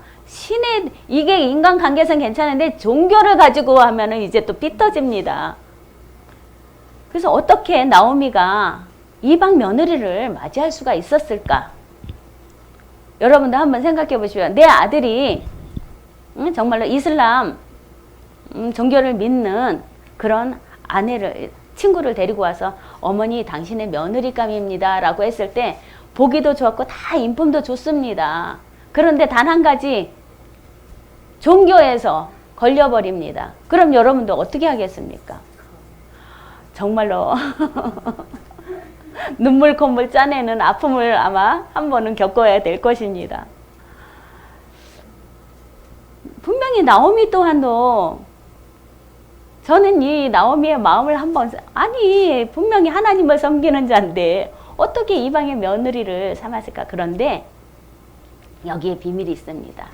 이게 인간관계에서는 괜찮은데 종교를 가지고 하면은 이제 또 삐뚤어집니다. 그래서 어떻게 나오미가 이방 며느리를 맞이할 수가 있었을까? 여러분도 한번 생각해 보시면 내 아들이 정말로 이슬람 종교를 믿는 그런 친구를 데리고 와서 어머니 당신의 며느리감입니다 라고 했을 때 보기도 좋았고 다 인품도 좋습니다. 그런데 단 한 가지 종교에서 걸려버립니다. 그럼 여러분도 어떻게 하겠습니까? 정말로 눈물 콧물 짜내는 아픔을 아마 한 번은 겪어야 될 것입니다. 분명히 나오미 또한도 저는 이 나오미의 마음을 한번 분명히 하나님을 섬기는 자인데 어떻게 이방의 며느리를 삼았을까? 그런데 여기에 비밀이 있습니다.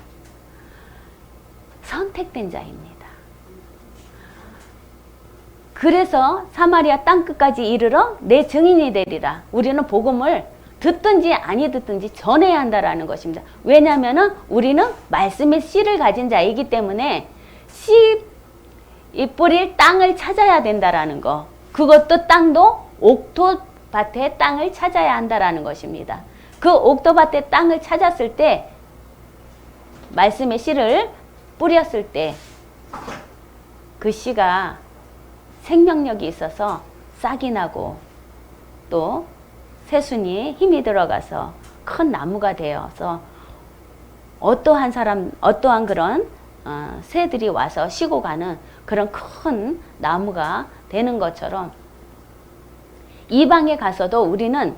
선택된 자입니다. 그래서 사마리아 땅끝까지 이르러 내 증인이 되리라. 우리는 복음을 듣든지 아니 듣든지 전해야 한다라는 것입니다. 왜냐하면 우리는 말씀의 씨를 가진 자이기 때문에 이 뿌릴 땅을 찾아야 된다라는 거. 그것도 땅도 옥토밭의 땅을 찾아야 한다라는 것입니다. 그 옥토밭의 땅을 찾았을 때 말씀의 씨를 뿌렸을 때 그 씨가 생명력이 있어서 싹이 나고 또 새순이 힘이 들어가서 큰 나무가 되어서 어떠한 그런 새들이 와서 쉬고 가는 그런 큰 나무가 되는 것처럼 이방에 가서도 우리는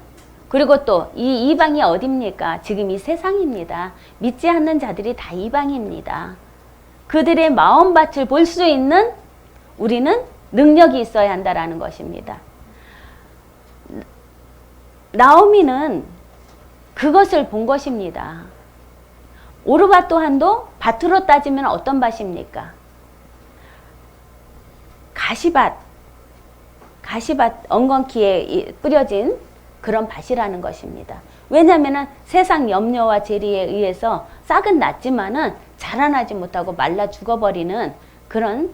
그리고 또 이 이방이 어딥니까? 지금 이 세상입니다. 믿지 않는 자들이 다 이방입니다. 그들의 마음밭을 볼 수 있는 우리는 능력이 있어야 한다라는 것입니다. 나오미는 그것을 본 것입니다. 오르바 또한도 밭으로 따지면 어떤 밭입니까? 가시밭 엉겅퀴에 뿌려진 그런 밭이라는 것입니다. 왜냐하면 세상 염려와 재리에 의해서 싹은 났지만은 자라나지 못하고 말라 죽어버리는 그런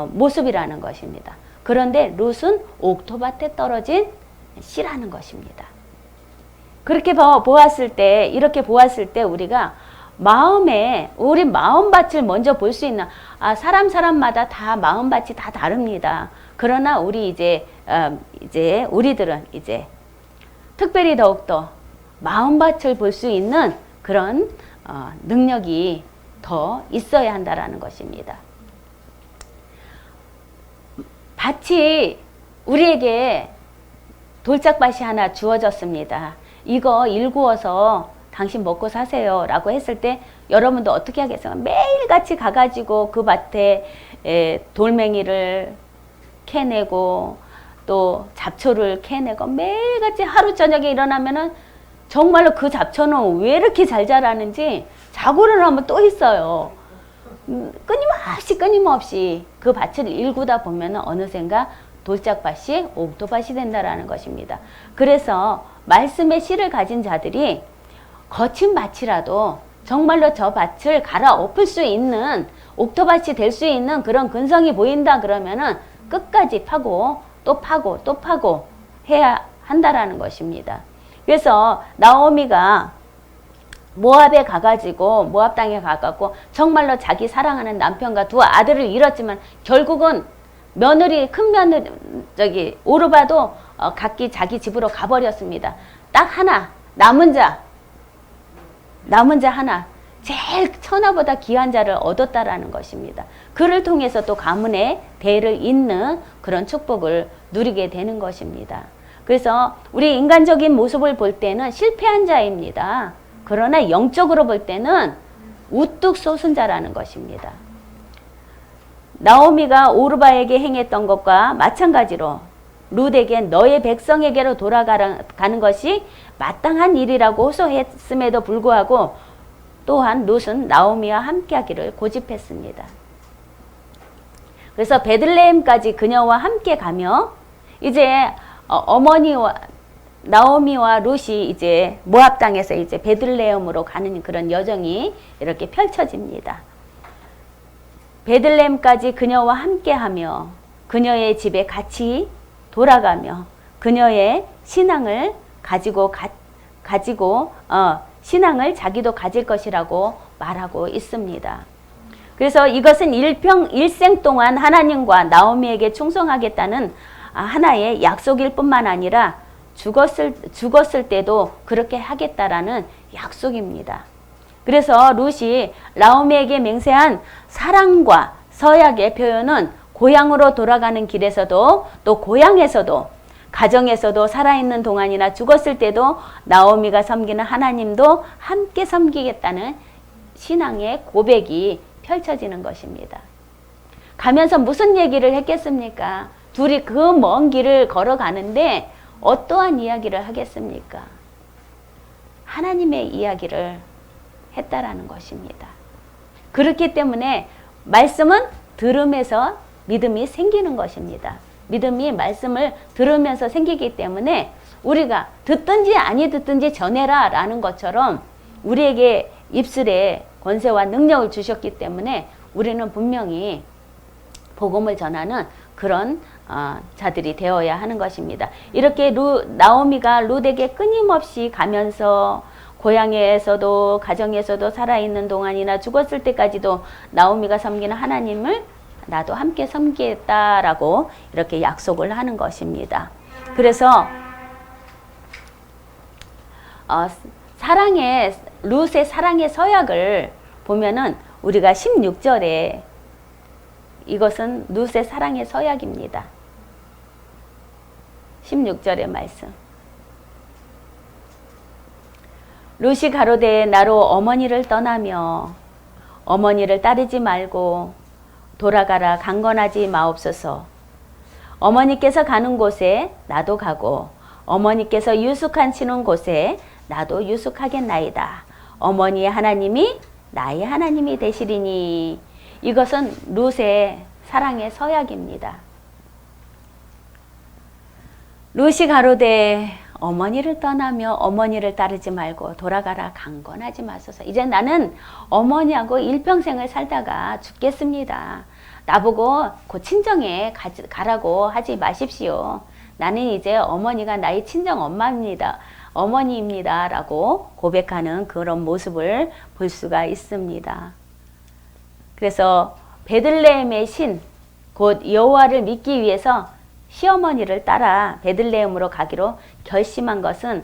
모습이라는 것입니다. 그런데 룻은 옥토밭에 떨어진 씨라는 것입니다. 그렇게 보았을 때, 이렇게 보았을 때 우리가 우리 마음밭을 먼저 볼 수 있는, 사람마다 다 마음밭이 다 다릅니다. 그러나 이제 우리들은 이제 특별히 더욱더 마음밭을 볼 수 있는 그런 능력이 더 있어야 한다라는 것입니다. 밭이 우리에게 돌짝밭이 하나 주어졌습니다. 이거 일구어서 당신 먹고 사세요 라고 했을 때 여러분도 어떻게 하겠어요? 매일같이 가가지고 그 밭에 돌멩이를 캐내고 또 잡초를 캐내고 매일같이 하루 저녁에 일어나면은 정말로 그 잡초는 왜 이렇게 잘 자라는지 자고를 하면 또 있어요. 끊임없이 그 밭을 일구다 보면은 어느샌가 돌짝밭이 옥토밭이 된다라는 것입니다. 그래서 말씀의 씨를 가진 자들이 거친 밭이라도 정말로 저 밭을 갈아엎을 수 있는 옥토밭이 될 수 있는 그런 근성이 보인다 그러면은 끝까지 파고 또 파고 또 파고 해야 한다라는 것입니다. 그래서 나오미가 모압에 가가지고 모압 땅에 가갖고 정말로 자기 사랑하는 남편과 두 아들을 잃었지만 결국은 큰 며느리 오르바도 각기 자기 집으로 가버렸습니다. 딱 하나 남은 자 하나 제일 천하보다 귀한 자를 얻었다라는 것입니다. 그를 통해서 또 가문의 대를 잇는 그런 축복을 누리게 되는 것입니다. 그래서 우리 인간적인 모습을 볼 때는 실패한 자입니다. 그러나 영적으로 볼 때는 우뚝 솟은 자라는 것입니다. 나오미가 오르바에게 행했던 것과 마찬가지로 룻에게 너의 백성에게로 돌아가는 것이 마땅한 일이라고 호소했음에도 불구하고 또한 룻은 나오미와 함께하기를 고집했습니다. 그래서 베들레헴까지 그녀와 함께 가며 이제 나오미와 룻이 이제 모압 땅에서 이제 베들레헴으로 가는 그런 여정이 이렇게 펼쳐집니다. 베들레헴까지 그녀와 함께하며 그녀의 집에 같이 돌아가며 그녀의 신앙을 신앙을 자기도 가질 것이라고 말하고 있습니다. 그래서 이것은 일생 동안 하나님과 나오미에게 충성하겠다는 하나의 약속일 뿐만 아니라 죽었을 때도 그렇게 하겠다라는 약속입니다. 그래서 룻이 나오미에게 맹세한 사랑과 서약의 표현은 고향으로 돌아가는 길에서도 또 고향에서도 가정에서도 살아있는 동안이나 죽었을 때도 나오미가 섬기는 하나님도 함께 섬기겠다는 신앙의 고백이 펼쳐지는 것입니다. 가면서 무슨 얘기를 했겠습니까? 둘이 그 먼 길을 걸어가는데 어떠한 이야기를 하겠습니까? 하나님의 이야기를 했다라는 것입니다. 그렇기 때문에 말씀은 들음에서 믿음이 생기는 것입니다. 믿음이 말씀을 들으면서 생기기 때문에 우리가 듣든지 아니 듣든지 전해라 라는 것처럼 우리에게 입술에 권세와 능력을 주셨기 때문에 우리는 분명히 복음을 전하는 그런 자들이 되어야 하는 것입니다. 이렇게 나오미가 룻에게 끊임없이 가면서 고향에서도 가정에서도 살아있는 동안이나 죽었을 때까지도 나오미가 섬기는 하나님을 나도 함께 섬기겠다라고 이렇게 약속을 하는 것입니다. 그래서 룻의 사랑의 서약을 보면은 우리가 16절에 이것은 룻의 사랑의 서약입니다. 16절의 말씀. 룻이 가로되 나로 어머니를 떠나며 어머니를 따르지 말고 돌아가라 강건하지 마옵소서. 어머니께서 가는 곳에 나도 가고 어머니께서 유숙하시는 곳에 나도 유숙하겠나이다. 어머니의 하나님이 나의 하나님이 되시리니. 이것은 룻의 사랑의 서약입니다. 룻이 가로되 어머니를 떠나며 어머니를 따르지 말고 돌아가라 강권하지 마소서. 이제 나는 어머니하고 일평생을 살다가 죽겠습니다. 나보고 그 친정에 가라고 하지 마십시오. 나는 이제 어머니가 나의 친정 엄마입니다. 어머니입니다. 라고 고백하는 그런 모습을 볼 수가 있습니다. 그래서 베들레헴의 신, 곧 여호와를 믿기 위해서 시어머니를 따라 베들레헴으로 가기로 결심한 것은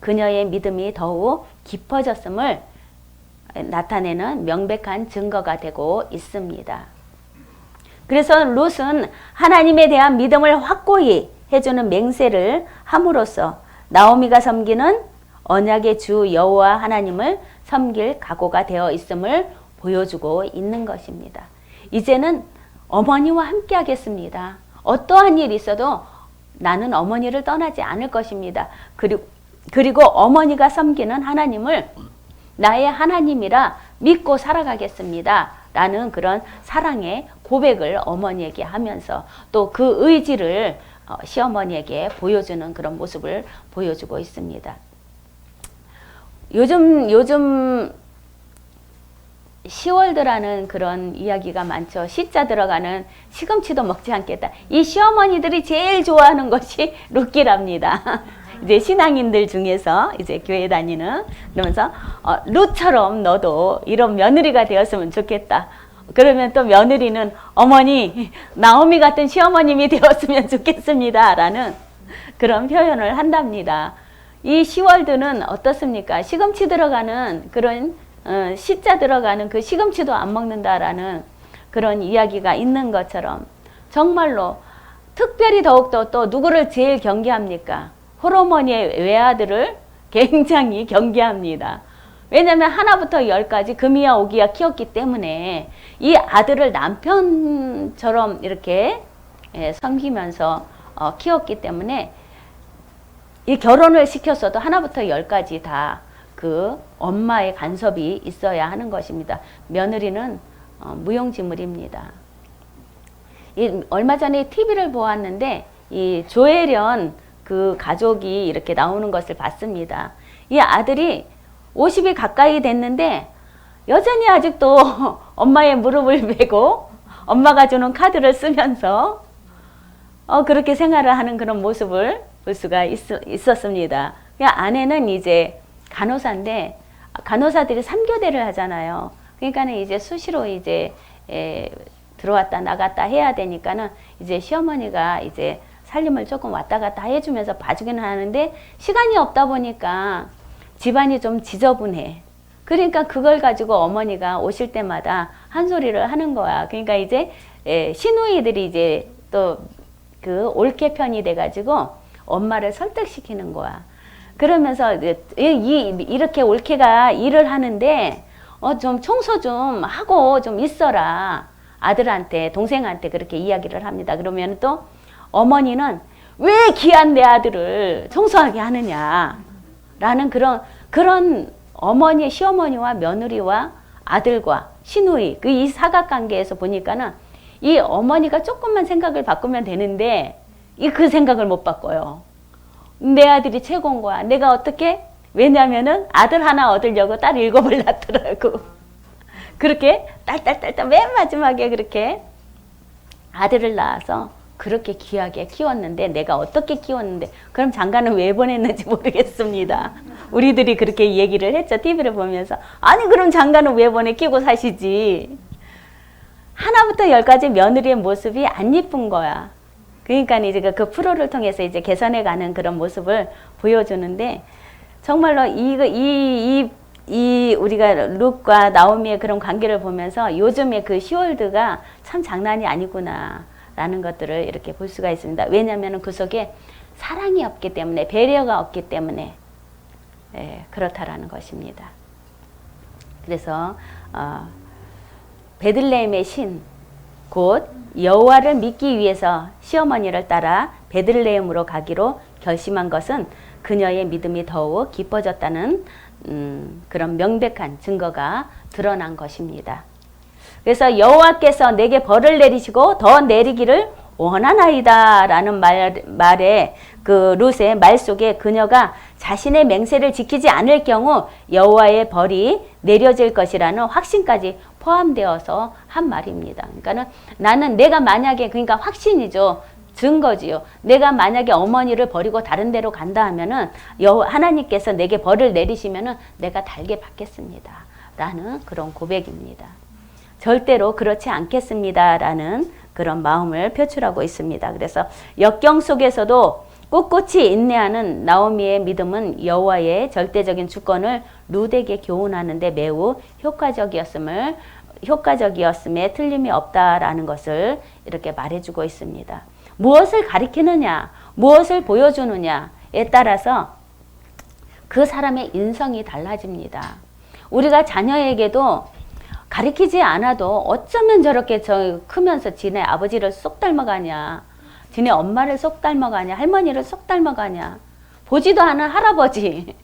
그녀의 믿음이 더욱 깊어졌음을 나타내는 명백한 증거가 되고 있습니다. 그래서 룻은 하나님에 대한 믿음을 확고히 해주는 맹세를 함으로써 나오미가 섬기는 언약의 주 여호와 하나님을 섬길 각오가 되어 있음을 보여주고 있는 것입니다. 이제는 어머니와 함께 하겠습니다. 어떠한 일이 있어도 나는 어머니를 떠나지 않을 것입니다. 그리고 어머니가 섬기는 하나님을 나의 하나님이라 믿고 살아가겠습니다. 라는 그런 사랑의 고백을 어머니에게 하면서 또 그 의지를 시어머니에게 보여주는 그런 모습을 보여주고 있습니다. 요즘 시월드라는 그런 이야기가 많죠. 시자 들어가는 시금치도 먹지 않겠다. 이 시어머니들이 제일 좋아하는 것이 룻기랍니다. 이제 신앙인들 중에서 이제 교회 다니는 그러면서 룻처럼 너도 이런 며느리가 되었으면 좋겠다. 그러면 또 며느리는 어머니 나오미 같은 시어머님이 되었으면 좋겠습니다. 라는 그런 표현을 한답니다. 이 시월드는 어떻습니까? 시금치 들어가는 그런 시자 들어가는 그 시금치도 안 먹는다라는 그런 이야기가 있는 것처럼 정말로 특별히 더욱더 또 누구를 제일 경계합니까? 홀어머니의 외아들을 굉장히 경계합니다. 왜냐하면 하나부터 열까지 금이야 오기야 키웠기 때문에 이 아들을 남편처럼 이렇게 섬기면서 키웠기 때문에 이 결혼을 시켰어도 하나부터 열까지 다 그 엄마의 간섭이 있어야 하는 것입니다. 며느리는 무용지물입니다. 얼마 전에 TV를 보았는데 이 조혜련 그 가족이 이렇게 나오는 것을 봤습니다. 이 아들이 50이 가까이 됐는데 여전히 아직도 엄마의 무릎을 베고 엄마가 주는 카드를 쓰면서 그렇게 생활을 하는 그런 모습을 볼 수가 있었습니다. 아내는 이제 간호사인데 간호사들이 3교대를 하잖아요. 그러니까는 이제 수시로 이제 들어왔다 나갔다 해야 되니까는 이제 시어머니가 이제 살림을 조금 왔다 갔다 해주면서 봐주기는 하는데 시간이 없다 보니까 집안이 좀 지저분해. 그러니까 그걸 가지고 어머니가 오실 때마다 한 소리를 하는 거야. 그러니까 이제 시누이들이 이제 또 그 올케 편이 돼가지고 엄마를 설득시키는 거야. 그러면서 이렇게 올케가 일을 하는데 좀 청소 좀 하고 좀 있어라. 아들한테 동생한테 그렇게 이야기를 합니다. 그러면 또 어머니는 왜 귀한 내 아들을 청소하게 하느냐 라는 그런 어머니, 시어머니와 며느리와 아들과 시누이 그 이 사각관계에서 보니까는 이 어머니가 조금만 생각을 바꾸면 되는데 그 생각을 못 바꿔요. 내 아들이 최고인 거야. 내가 어떻게? 왜냐면은 아들 하나 얻으려고 딸 7을 낳더라고. 그렇게 딸 맨 마지막에 그렇게 아들을 낳아서 그렇게 귀하게 키웠는데 내가 어떻게 키웠는데 그럼 장가는 왜 보냈는지 모르겠습니다. 우리들이 그렇게 얘기를 했죠. TV를 보면서. 아니 그럼 장가는 왜 보내? 끼고 사시지. 하나부터 열까지 며느리의 모습이 안 이쁜 거야. 그러니까 이제 그 프로를 통해서 이제 개선해 가는 그런 모습을 보여주는데 정말로 우리가 룻과 나오미의 그런 관계를 보면서 요즘에 그 시월드가 참 장난이 아니구나 라는 것들을 이렇게 볼 수가 있습니다. 왜냐하면 그 속에 사랑이 없기 때문에 배려가 없기 때문에 그렇다라는 것입니다. 그래서 베들레헴의 신, 곧 여호와를 믿기 위해서 시어머니를 따라 베들레헴으로 가기로 결심한 것은 그녀의 믿음이 더욱 깊어졌다는 그런 명백한 증거가 드러난 것입니다. 그래서 여호와께서 내게 벌을 내리시고 더 내리기를 원하나이다 라는 말에 그 룻의 말 속에 그녀가 자신의 맹세를 지키지 않을 경우 여호와의 벌이 내려질 것이라는 확신까지 포함되어서 한 말입니다. 그러니까는 나는 내가 만약에, 그러니까 확신이죠. 증거지요. 내가 만약에 어머니를 버리고 다른 데로 간다 하면은 하나님께서 내게 벌을 내리시면은 내가 달게 받겠습니다 라는 그런 고백입니다. 절대로 그렇지 않겠습니다 라는 그런 마음을 표출하고 있습니다. 그래서 역경 속에서도 꿋꿋이 인내하는 나오미의 믿음은 여호와의 절대적인 주권을 룻에게 교훈하는 데 매우 효과적이었음에 틀림이 없다라는 것을 이렇게 말해주고 있습니다. 무엇을 가리키느냐, 무엇을 보여주느냐에 따라서 그 사람의 인성이 달라집니다. 우리가 자녀에게도 가리키지 않아도 어쩌면 저렇게 크면서 지네 아버지를 쏙 닮아가냐, 지네 엄마를 쏙 닮아가냐, 할머니를 쏙 닮아가냐, 보지도 않은 할아버지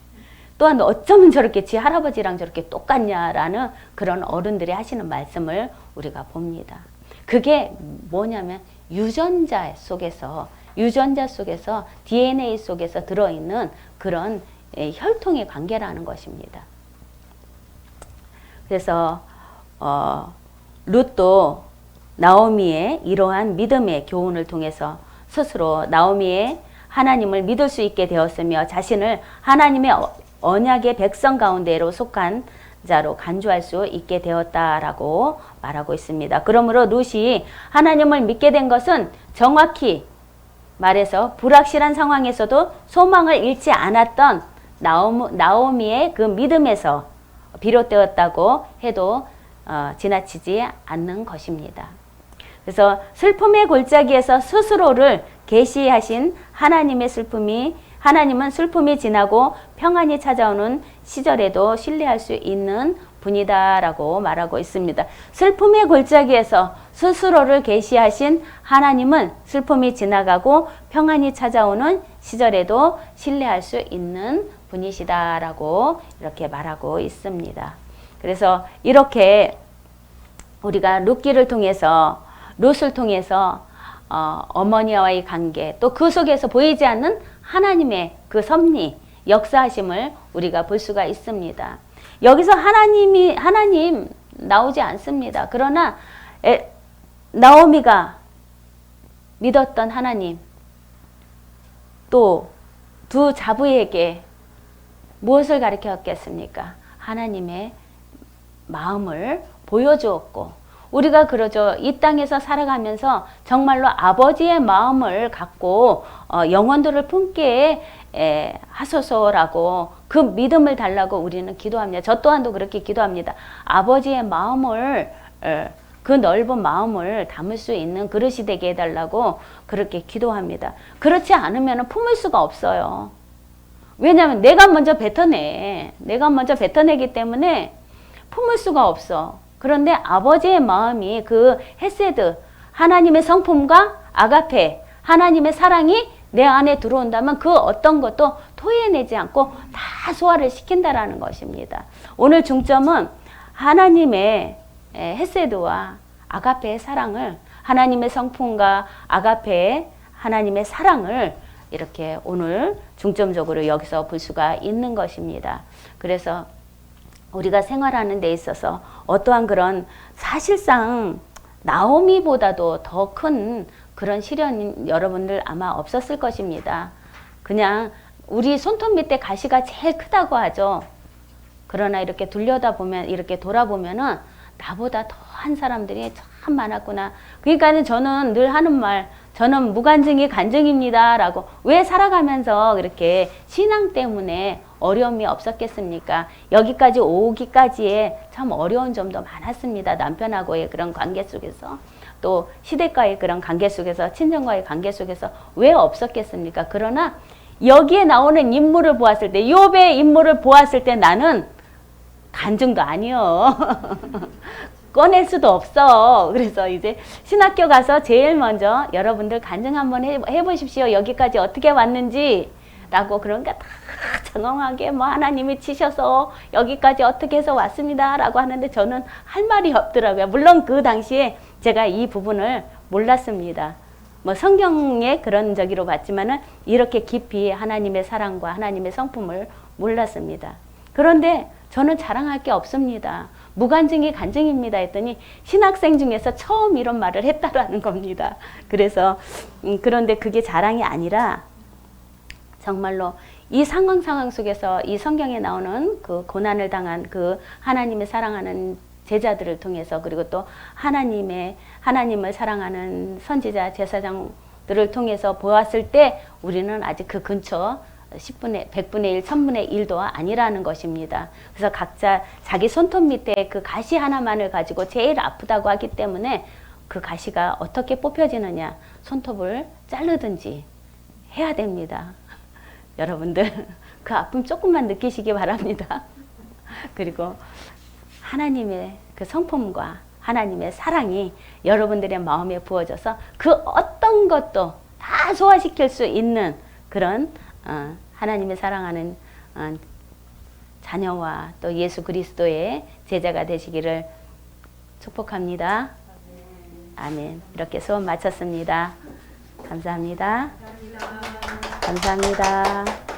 또한 어쩌면 저렇게 지 할아버지랑 저렇게 똑같냐라는 그런 어른들이 하시는 말씀을 우리가 봅니다. 그게 뭐냐면 유전자 속에서 DNA 속에서 들어있는 그런 혈통의 관계라는 것입니다. 그래서 룻도 나오미의 이러한 믿음의 교훈을 통해서 스스로 나오미의 하나님을 믿을 수 있게 되었으며 자신을 하나님의 언약의 백성 가운데로 속한 자로 간주할 수 있게 되었다라고 말하고 있습니다. 그러므로 룻이 하나님을 믿게 된 것은 정확히 말해서 불확실한 상황에서도 소망을 잃지 않았던 나오미의 그 믿음에서 비롯되었다고 해도 지나치지 않는 것입니다. 그래서 슬픔의 골짜기에서 스스로를 계시하신 하나님은 슬픔이 지나고 평안이 찾아오는 시절에도 신뢰할 수 있는 분이다라고 말하고 있습니다. 슬픔의 골짜기에서 스스로를 계시하신 하나님은 슬픔이 지나가고 평안이 찾아오는 시절에도 신뢰할 수 있는 분이시다라고 이렇게 말하고 있습니다. 그래서 이렇게 우리가 룻기를 통해서, 룻을 통해서 어머니와의 관계, 또 그 속에서 보이지 않는 하나님의 그 섭리, 역사하심을 우리가 볼 수가 있습니다. 여기서 하나님 나오지 않습니다. 그러나 나오미가 믿었던 하나님, 또 두 자부에게 무엇을 가르쳤겠습니까? 하나님의 마음을 보여주었고, 우리가 그러죠. 이 땅에서 살아가면서 정말로 아버지의 마음을 갖고 영혼들을 품게 하소서라고 그 믿음을 달라고 우리는 기도합니다. 저 또한도 그렇게 기도합니다. 아버지의 마음을, 그 넓은 마음을 담을 수 있는 그릇이 되게 해달라고 그렇게 기도합니다. 그렇지 않으면 품을 수가 없어요. 왜냐하면 내가 먼저 뱉어내기 때문에 품을 수가 없어. 그런데 아버지의 마음이 그 헤세드, 하나님의 성품과 아가페, 하나님의 사랑이 내 안에 들어온다면 그 어떤 것도 토해내지 않고 다 소화를 시킨다라는 것입니다. 오늘 중점은 하나님의 헤세드와 아가페의 사랑을, 하나님의 성품과 아가페의 하나님의 사랑을 이렇게 오늘 중점적으로 여기서 볼 수가 있는 것입니다. 그래서 우리가 생활하는 데 있어서 어떠한 그런 사실상 나오미보다도 더 큰 그런 시련이 여러분들 아마 없었을 것입니다. 그냥 우리 손톱 밑에 가시가 제일 크다고 하죠. 그러나 이렇게 이렇게 돌아보면은 나보다 더한 사람들이 참 많았구나. 그러니까는 저는 늘 하는 말, 저는 무간증이 간증입니다 라고. 왜 살아가면서 그렇게 신앙 때문에 어려움이 없었겠습니까? 여기까지 오기까지의 참 어려운 점도 많았습니다. 남편하고의 그런 관계 속에서, 또 시댁과의 그런 관계 속에서, 친정과의 관계 속에서 왜 없었겠습니까? 그러나 여기에 나오는 인물을 보았을 때, 욥의 인물을 보았을 때 나는 간증도 아니요. 꺼낼 수도 없어. 그래서 이제 신학교 가서 제일 먼저 여러분들 간증 한번 해보십시오. 여기까지 어떻게 왔는지. 라고 그러니까 다 장황하게 뭐 하나님이 치셔서 여기까지 어떻게 해서 왔습니다 라고 하는데 저는 할 말이 없더라고요. 물론 그 당시에 제가 이 부분을 몰랐습니다. 뭐 성경에 그런 저기로 봤지만은 이렇게 깊이 하나님의 사랑과 하나님의 성품을 몰랐습니다. 그런데 저는 자랑할 게 없습니다. 무관증이 간증입니다 했더니 신학생 중에서 처음 이런 말을 했다라는 겁니다. 그래서 그런데 그게 자랑이 아니라 정말로 이 상황 속에서 이 성경에 나오는 그 고난을 당한 그 하나님의 사랑하는 제자들을 통해서 그리고 또 하나님을 사랑하는 선지자 제사장들을 통해서 보았을 때 우리는 아직 그 근처 100분의 1, 1000분의 1도 아니라는 것입니다. 그래서 각자 자기 손톱 밑에 그 가시 하나만을 가지고 제일 아프다고 하기 때문에 그 가시가 어떻게 뽑혀지느냐, 손톱을 자르든지 해야 됩니다. 여러분들 그 아픔 조금만 느끼시기 바랍니다. 그리고 하나님의 그 성품과 하나님의 사랑이 여러분들의 마음에 부어져서 그 어떤 것도 다 소화시킬 수 있는 그런 하나님의 사랑하는 자녀와 또 예수 그리스도의 제자가 되시기를 축복합니다. 아멘. 이렇게 수업 마쳤습니다. 감사합니다. 감사합니다.